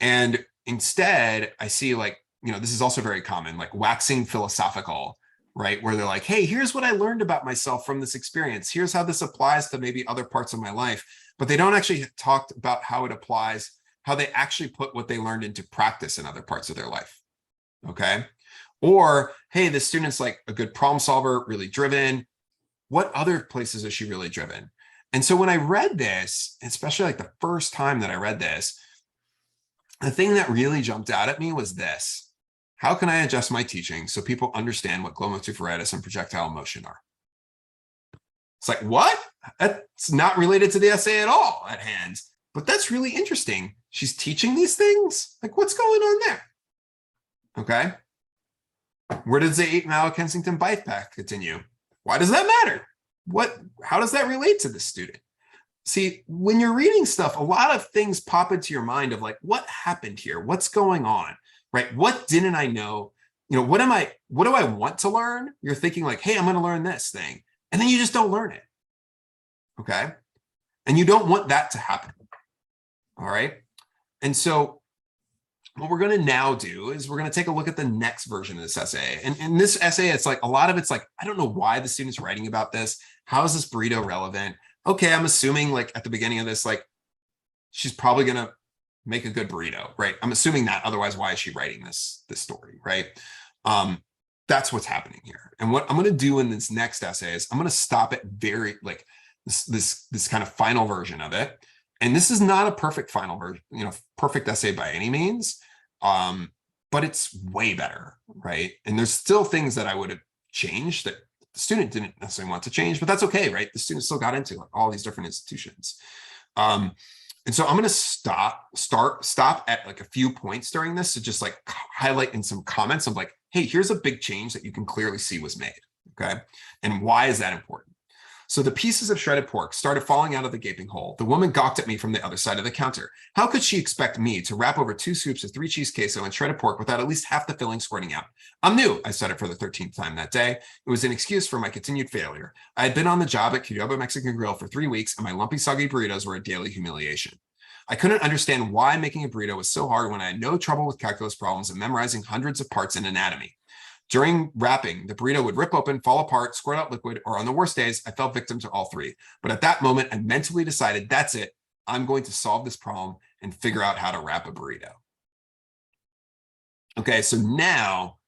And instead I see like, this is also very common, like waxing philosophical, right? Where they're like, hey, here's what I learned about myself from this experience. Here's how this applies to maybe other parts of my life. But they don't actually talk about how it applies, how they actually put what they learned into practice in other parts of their life. Okay. Or, hey, this student's like a good problem solver, really driven. What other places is she really driven? And so when I read this, especially like the first time that I read this, the thing that really jumped out at me was this: how can I adjust my teaching so people understand what glomerulopathy and projectile motion are? It's like, what? That's not related to the essay at all at hand, but that's really interesting. She's teaching these things? Like, what's going on there? Okay. Where does the 8-mile Kensington bike path continue? Why does that matter? How does that relate to the student? See, when you're reading stuff, a lot of things pop into your mind of like, what happened here? What's going on? Right? What didn't I know? You know, what do I want to learn? You're thinking like, hey, I'm going to learn this thing. And then you just don't learn it. Okay. And you don't want that to happen. All right. And so what we're going to now do is we're going to take a look at the next version of this essay. And in this essay, it's like a lot of it's like, I don't know why the student's writing about this. How is this burrito relevant? Okay, I'm assuming like at the beginning of this, like she's probably going to make a good burrito, right? I'm assuming that. Otherwise, why is she writing this story, right? That's what's happening here. And what I'm going to do in this next essay is I'm going to stop at very like this kind of final version of it. And this is not a perfect final version, you know, perfect essay by any means, but it's way better, right? And there's still things that I would have changed that the student didn't necessarily want to change, but that's okay, right? The student still got into like all these different institutions. And so I'm going to stop at like a few points during this to just like highlight in some comments of like, hey, here's a big change that you can clearly see was made, okay? And why is that important? So the pieces of shredded pork started falling out of the gaping hole. The woman gawked at me from the other side of the counter. How could she expect me to wrap over 2 scoops of 3 cheese queso and shredded pork without at least half the filling squirting out? I'm new, I said it for the 13th time that day. It was an excuse for my continued failure. I had been on the job at Qdoba Mexican Grill for 3 weeks, and my lumpy, soggy burritos were a daily humiliation. I couldn't understand why making a burrito was so hard when I had no trouble with calculus problems and memorizing hundreds of parts in anatomy. During wrapping, the burrito would rip open, fall apart, squirt out liquid, or on the worst days, I fell victim to all three. But at that moment, I mentally decided, that's it. I'm going to solve this problem and figure out how to wrap a burrito. Okay, so now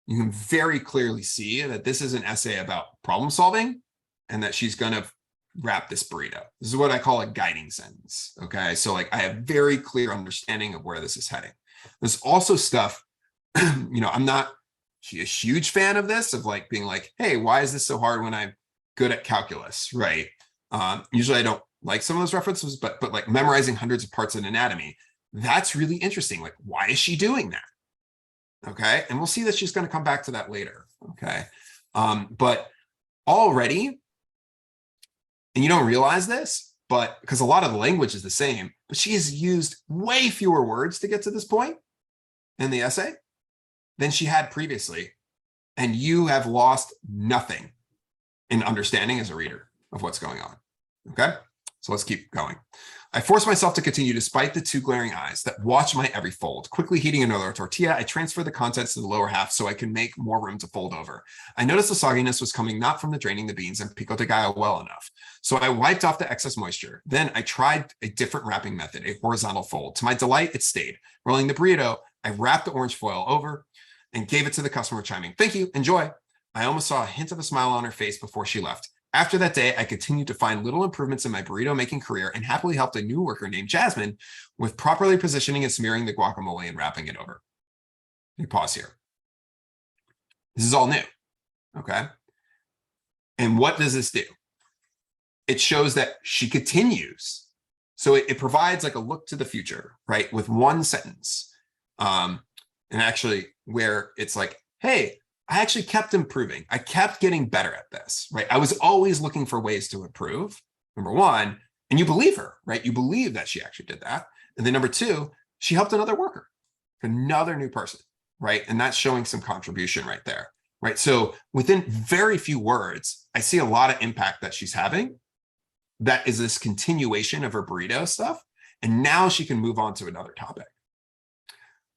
you can very clearly see that this is an essay about problem solving and that she's going to wrap this burrito. This is what I call a guiding sentence. Okay, so like I have very clear understanding of where this is heading. There's also stuff, you know, I'm not a huge fan of this, of like being like, hey, why is this so hard when I'm good at calculus, right? Usually I don't like some of those references, but like memorizing hundreds of parts in anatomy, that's really interesting. Like, why is she doing that? Okay, and we'll see that she's going to come back to that later. Okay, but already, and you don't realize this, but because a lot of the language is the same, but she has used way fewer words to get to this point in the essay than she had previously. And you have lost nothing in understanding as a reader of what's going on. Okay, so let's keep going. I forced myself to continue despite the 2 glaring eyes that watched my every fold. Quickly heating another tortilla, I transferred the contents to the lower half so I can make more room to fold over. I noticed the sogginess was coming not from the draining the beans and pico de gallo well enough. So I wiped off the excess moisture. Then I tried a different wrapping method, a horizontal fold. To my delight, it stayed. Rolling the burrito, I wrapped the orange foil over and gave it to the customer, chiming, "Thank you, enjoy." I almost saw a hint of a smile on her face before she left. After that day, I continued to find little improvements in my burrito making career and happily helped a new worker named Jasmine with properly positioning and smearing the guacamole and wrapping it over. Let me pause here. This is all new, okay? And what does this do? It shows that she continues. So it provides like a look to the future, right? With one sentence. And actually where it's like, hey, I actually kept improving. I kept getting better at this, right? I was always looking for ways to improve, number one, and you believe her, right? You believe that she actually did that. And then number two, she helped another worker, another new person, right? And that's showing some contribution right there, right? So within very few words, I see a lot of impact that she's having. That is this continuation of her burrito stuff. And now she can move on to another topic.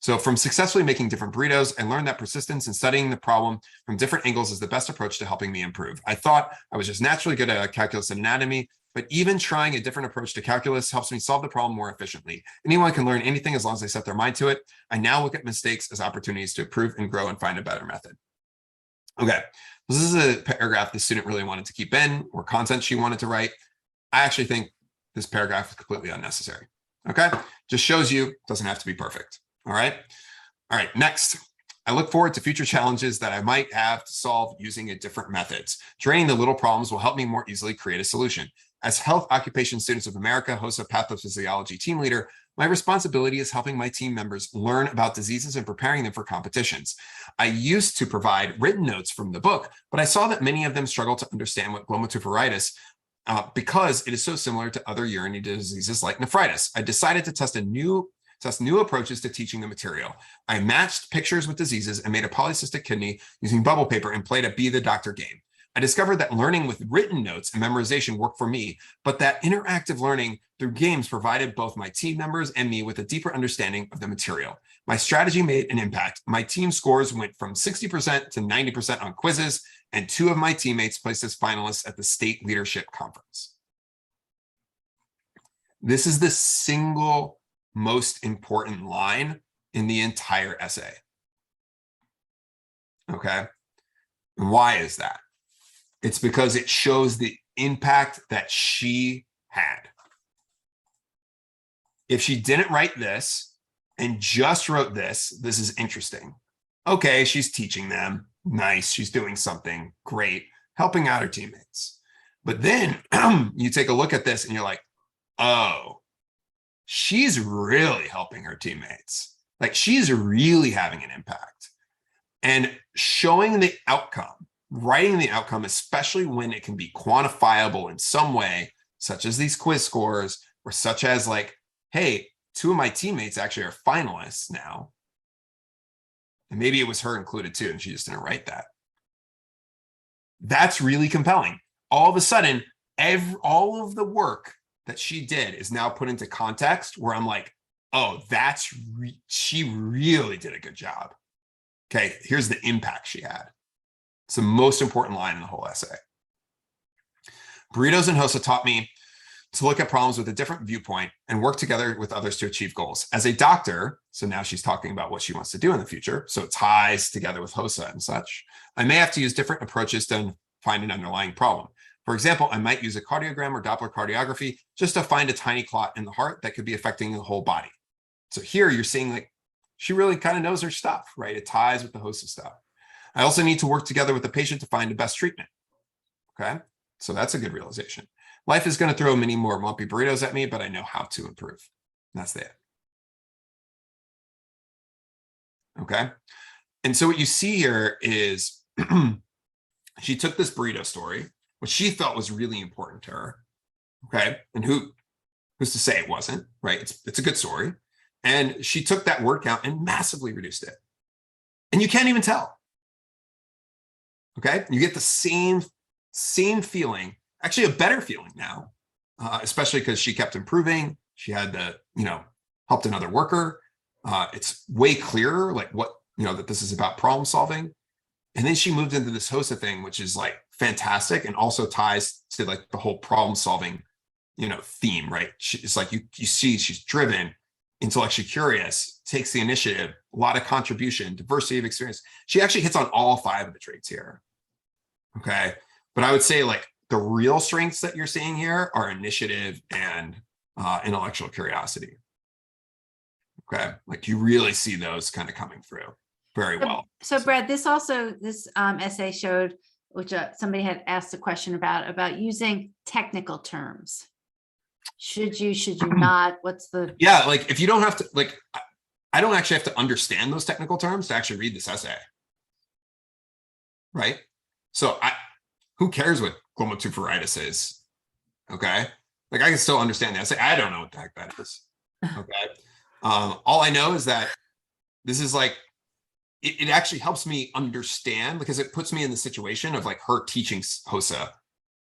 So from successfully making different burritos, I learned that persistence and studying the problem from different angles is the best approach to helping me improve. I thought I was just naturally good at calculus and anatomy, but even trying a different approach to calculus helps me solve the problem more efficiently. Anyone can learn anything as long as they set their mind to it. I now look at mistakes as opportunities to improve and grow and find a better method. Okay, this is a paragraph the student really wanted to keep in, or content she wanted to write. I actually think this paragraph is completely unnecessary. Okay, just shows you doesn't have to be perfect. All right. All right, next. I look forward to future challenges that I might have to solve using a different methods. Draining the little problems will help me more easily create a solution. As Health Occupation Students of America, HOSA Pathophysiology team leader, my responsibility is helping my team members learn about diseases and preparing them for competitions. I used to provide written notes from the book, but I saw that many of them struggle to understand what glomerulonephritis because it is so similar to other urinary diseases like nephritis. I decided to test new approaches to teaching the material. I matched pictures with diseases and made a polycystic kidney using bubble paper and played a Be the Doctor game. I discovered that learning with written notes and memorization worked for me, but that interactive learning through games provided both my team members and me with a deeper understanding of the material. My strategy made an impact. My team scores went from 60% to 90% on quizzes, and 2 of my teammates placed as finalists at the state leadership conference. This is the single most important line in the entire essay. Okay. And why is that? It's because it shows the impact that she had. If she didn't write this and just wrote this is interesting. Okay, she's teaching them. Nice. She's doing something great, helping out her teammates. But then you take a look at this and you're like, oh, she's really helping her teammates. Like, she's really having an impact. And showing the outcome, writing the outcome, especially when it can be quantifiable in some way, such as these quiz scores, or such as like, hey, 2 of my teammates actually are finalists now. And maybe it was her included too, and she just didn't write that. That's really compelling. All of a sudden, all of the work that she did is now put into context where I'm like, oh, she really did a good job. Okay, here's the impact she had. It's the most important line in the whole essay. Burritos and HOSA taught me to look at problems with a different viewpoint and work together with others to achieve goals. As a doctor, so now she's talking about what she wants to do in the future, so it ties together with HOSA and such, I may have to use different approaches to find an underlying problem. For example, I might use a cardiogram or Doppler cardiography just to find a tiny clot in the heart that could be affecting the whole body. So here you're seeing like, she really kind of knows her stuff, right? It ties with the HOSA stuff. I also need to work together with the patient to find the best treatment. Okay, so that's a good realization. Life is going to throw many more lumpy burritos at me, but I know how to improve. That's it. Okay, and so what you see here is she took this burrito story, which she felt was really important to her. Okay, and who's to say it wasn't, right? It's a good story. And she took that word count and massively reduced it. And you can't even tell. Okay, you get the same feeling, actually a better feeling now, especially because she kept improving. She had the, helped another worker. It's way clearer, like what, that this is about problem solving. And then she moved into this HOSA thing, which is like fantastic and also ties to like the whole problem solving, theme, right? It's like you see she's driven, intellectually curious, takes the initiative, a lot of contribution, diversity of experience. She actually hits on all 5 of the traits here. Okay. But I would say like the real strengths that you're seeing here are initiative and intellectual curiosity. Okay. Like you really see those kind of coming through very well. So Brad, this essay showed, which somebody had asked a question about using technical terms. Should you not? What's the? Yeah. Like if you don't have to, like, I don't actually have to understand those technical terms to actually read this essay. Right. So who cares what glomerulonephritis is? Okay. Like I can still understand the essay. I don't know what the heck that is. Okay. All I know is that this is like, it actually helps me understand because it puts me in the situation of like her teaching HOSA,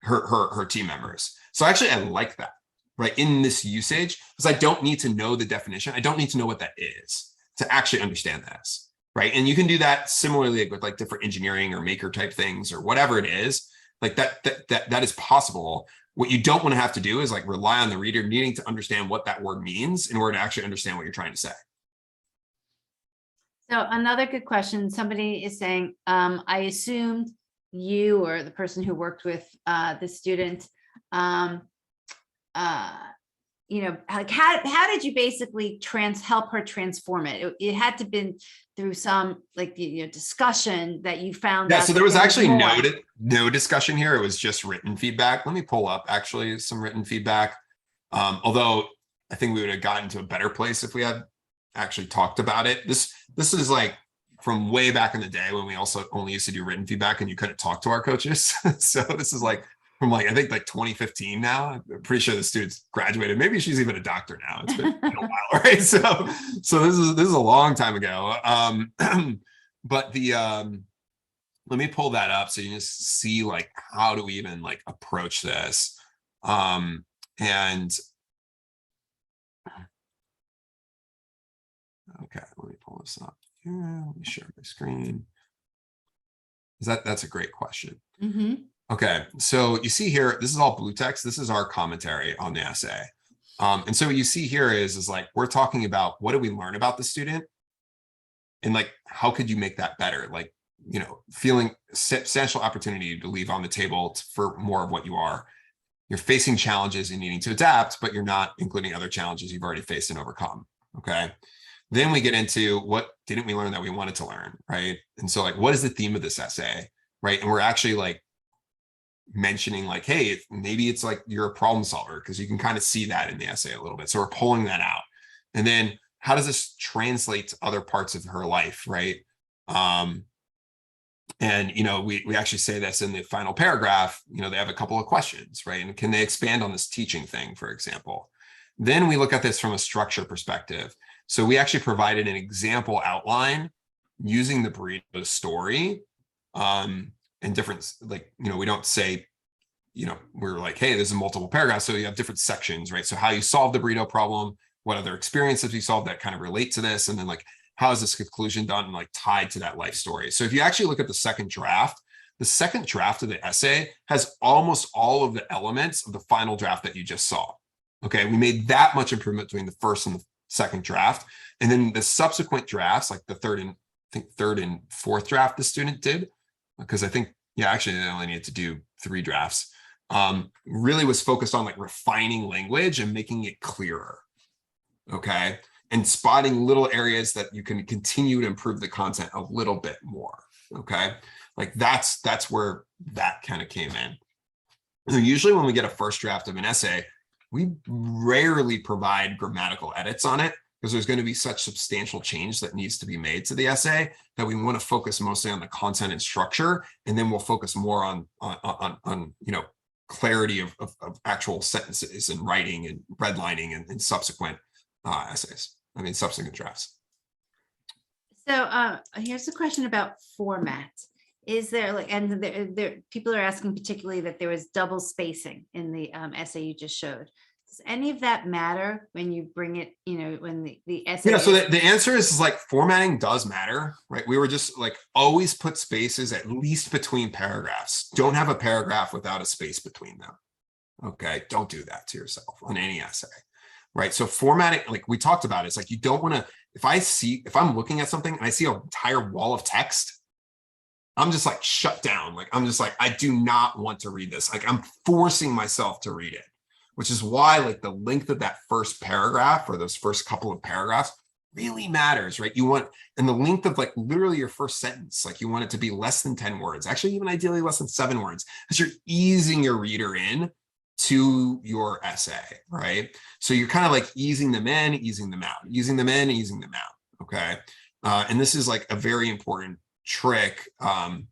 her team members. So actually I like that, right? In this usage, because I don't need to know the definition. I don't need to know what that is to actually understand this, right? And you can do that similarly with like different engineering or maker type things or whatever it is. Like that is possible. What you don't want to have to do is like rely on the reader needing to understand what that word means in order to actually understand what you're trying to say. So another good question, somebody is saying, I assumed you or the person who worked with the student like how did you basically help her transform it? It had to been through some like, discussion that you found Yeah, out. so that there was actually more. no discussion here. It was just written feedback. Let me pull up actually some written feedback. Although I think we would have gotten to a better place if we had actually talked about it. This is like from way back in the day when we also only used to do written feedback and you couldn't talk to our coaches. So this is like from like, I think like 2015 now. I'm pretty sure the student's graduated. Maybe she's even a doctor now. It's been a while, right? So this is a long time ago. But let me pull that up so you just see like how do we even like approach this. And okay, let me pull this up. Yeah, let me share my screen. That's a great question. Mm-hmm. Okay, so you see here, this is all blue text. This is our commentary on the essay. And so what you see here is like, we're talking about what do we learn about the student? And like, how could you make that better? Like, feeling substantial opportunity to leave on the table for more of what you are. You're facing challenges and needing to adapt, but you're not including other challenges you've already faced and overcome. Okay. Then we get into what didn't we learn that we wanted to learn, right? And so like, what is the theme of this essay, right? And we're actually like mentioning like, hey, maybe it's like you're a problem solver because you can kind of see that in the essay a little bit. So we're pulling that out. And then how does this translate to other parts of her life, right? And, we actually say this in the final paragraph, they have a couple of questions, right? And can they expand on this teaching thing, for example? Then we look at this from a structure perspective. So we actually provided an example outline using the burrito story, and different, like, we don't say, we're like, hey, there's a multiple paragraphs. So you have different sections, right? So how you solve the burrito problem, what other experiences you solved that kind of relate to this. And then like, how is this conclusion done and like tied to that life story? So if you actually look at the second draft of the essay has almost all of the elements of the final draft that you just saw. Okay, we made that much improvement between the first and the second draft. And then the subsequent drafts, like the third and fourth draft the student did, because I think, actually they only needed to do 3 drafts, really was focused on like refining language and making it clearer. Okay. And spotting little areas that you can continue to improve the content a little bit more. Okay. Like that's where that kind of came in. And usually when we get a first draft of an essay, we rarely provide grammatical edits on it because there's going to be such substantial change that needs to be made to the essay that we want to focus mostly on the content and structure. And then we'll focus more on clarity of actual sentences and writing and redlining and subsequent essays. Subsequent drafts. So here's a question about format. Is there like, and there people are asking particularly that there was double spacing in the essay you just showed. Does any of that matter when you bring it, when the essay? Yeah, so the answer is like formatting does matter, right? We were just like always put spaces at least between paragraphs. Don't have a paragraph without a space between them. Okay, don't do that to yourself on any essay. Right. So formatting, like we talked about, it's like you don't want to, if I'm looking at something and I see an entire wall of text, I'm just like shut down. Like, I'm just like, I do not want to read this. Like I'm forcing myself to read it, which is why like the length of that first paragraph or those first couple of paragraphs really matters, right? You want, and the length of like literally your first sentence, like you want it to be less than 10 words, actually even ideally less than 7 words, because you're easing your reader in to your essay, right? So you're kind of like easing them in, easing them out, easing them in, easing them out, okay? And this is like a very important trick, and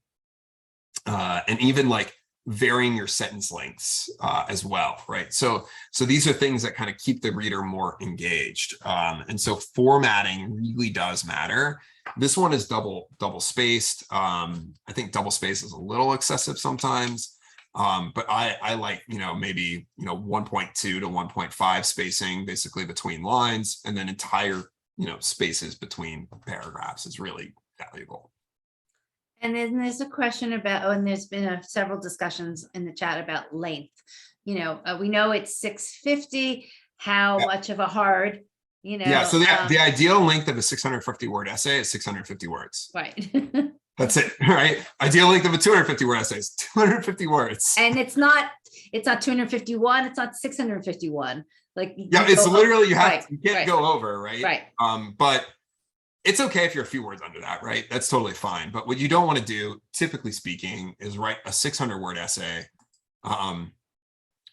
even like varying your sentence lengths as well, right? So these are things that kind of keep the reader more engaged. And so formatting really does matter. This one is double spaced. I think double space is a little excessive sometimes. But I like, maybe, 1.2 to 1.5 spacing basically between lines, and then entire, spaces between paragraphs is really valuable. And then there's a question about, and there's been several discussions in the chat about length. We know it's 650, how much of a hard, Yeah, so the ideal length of a 650 word essay is 650 words. Right. That's it, right? Ideal length of a 250 word essay is 250 words. And it's not it's not 251, it's not 651. Like, Yeah, it's literally, you can't right, go over, right? right. But it's okay if you're a few words under that, right? That's totally fine. But what you don't want to do, typically speaking, is write a 600-word essay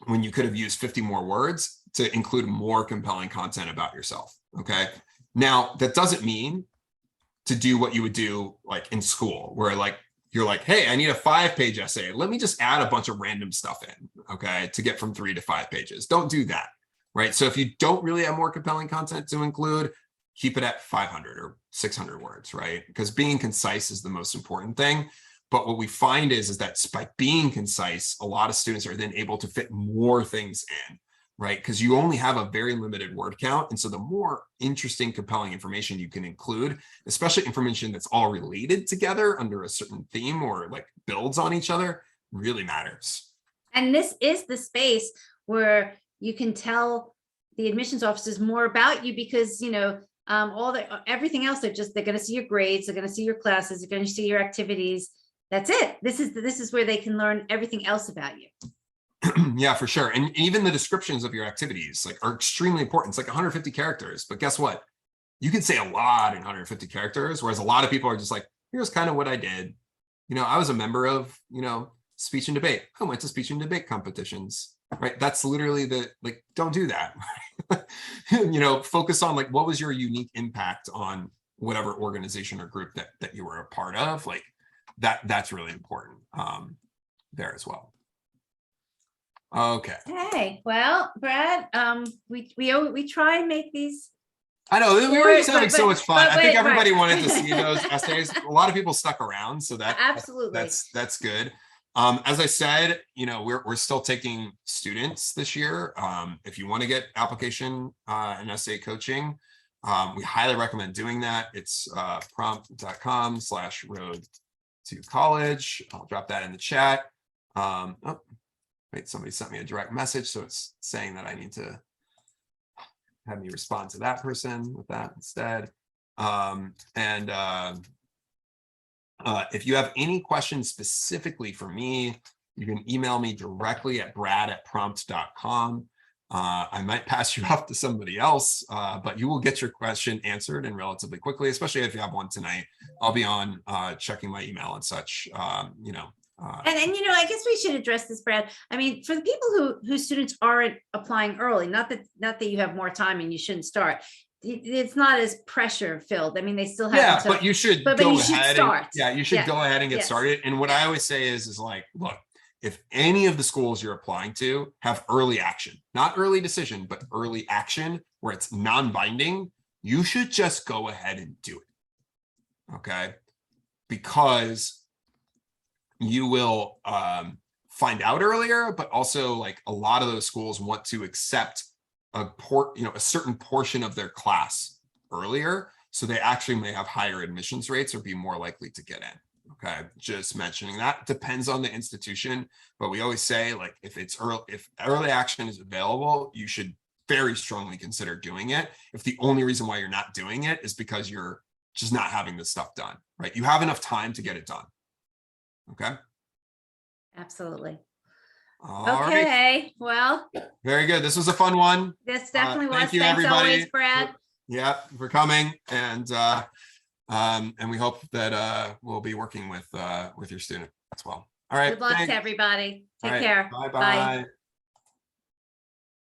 when you could have used 50 more words to include more compelling content about yourself. Okay. Now, that doesn't mean to do what you would do like in school, where like you're like, hey, I need a 5-page essay. Let me just add a bunch of random stuff in, okay, to get from 3 to 5 pages. Don't do that, right? So if you don't really have more compelling content to include, keep it at 500 or 600 words, right? Because being concise is the most important thing. But what we find is that by being concise, a lot of students are then able to fit more things in, right? Because you only have a very limited word count. And so the more interesting, compelling information you can include, especially information that's all related together under a certain theme or like builds on each other, really matters. And this is the space where you can tell the admissions officers more about you, because, you know, everything else, they're going to see your grades, they're going to see your classes, they're going to see your activities. That's it. This is where they can learn everything else about you. Yeah, for sure. And even the descriptions of your activities like are extremely important. It's like 150 characters, but guess what? You can say a lot in 150 characters, whereas a lot of people are just like, here's kind of what I did. You know, I was a member of, you know, speech and debate. I went to speech and debate competitions, right? That's literally like, don't do that. You know, focus on like, what was your unique impact on whatever organization or group that you were a part of? Like that's really important there as well. Okay. Hey, well, Brad, we try and make these. I know we were just having so much fun. I think everybody right. wanted to see those essays. A lot of people stuck around, so Absolutely, that's good. As I said, you know, we're still taking students this year. If you want to get application and essay coaching, we highly recommend doing that. It's prompt.com/road to college. I'll drop that in the chat. Oh, wait, somebody sent me a direct message, so it's saying that I need to have me respond to that person with that instead. If you have any questions specifically for me, you can email me directly at brad@prompt.com. I might pass you off to somebody else, but you will get your question answered and relatively quickly, especially if you have one tonight. I'll be on checking my email and such, you know. And you know, I guess we should address this, Brad. I mean, for the people whose students aren't applying early, not that you have more time and you shouldn't start. It's not as pressure filled. I mean, they still have. But you should go ahead. You should go ahead and get started. And what I always say is like, look, if any of the schools you're applying to have early action, not early decision, but early action where it's non-binding, you should just go ahead and do it. Okay, because you will find out earlier, but also like a lot of those schools want to accept a certain portion of their class earlier, so they actually may have higher admissions rates or be more likely to get in. Okay, just mentioning that. Depends on the institution, but we always say like if early action is available, you should very strongly consider doing it. If the only reason why you're not doing it is because you're just not having this stuff done, right? You have enough time to get it done. Okay. Absolutely. All okay. Right. Well, very good. This was a fun one. This definitely was. Thank you, Thanks everybody. Always, Brad. Yeah, for coming, and we hope that we'll be working with your student as well. All right. Good luck to everybody. Take care. Bye. Bye.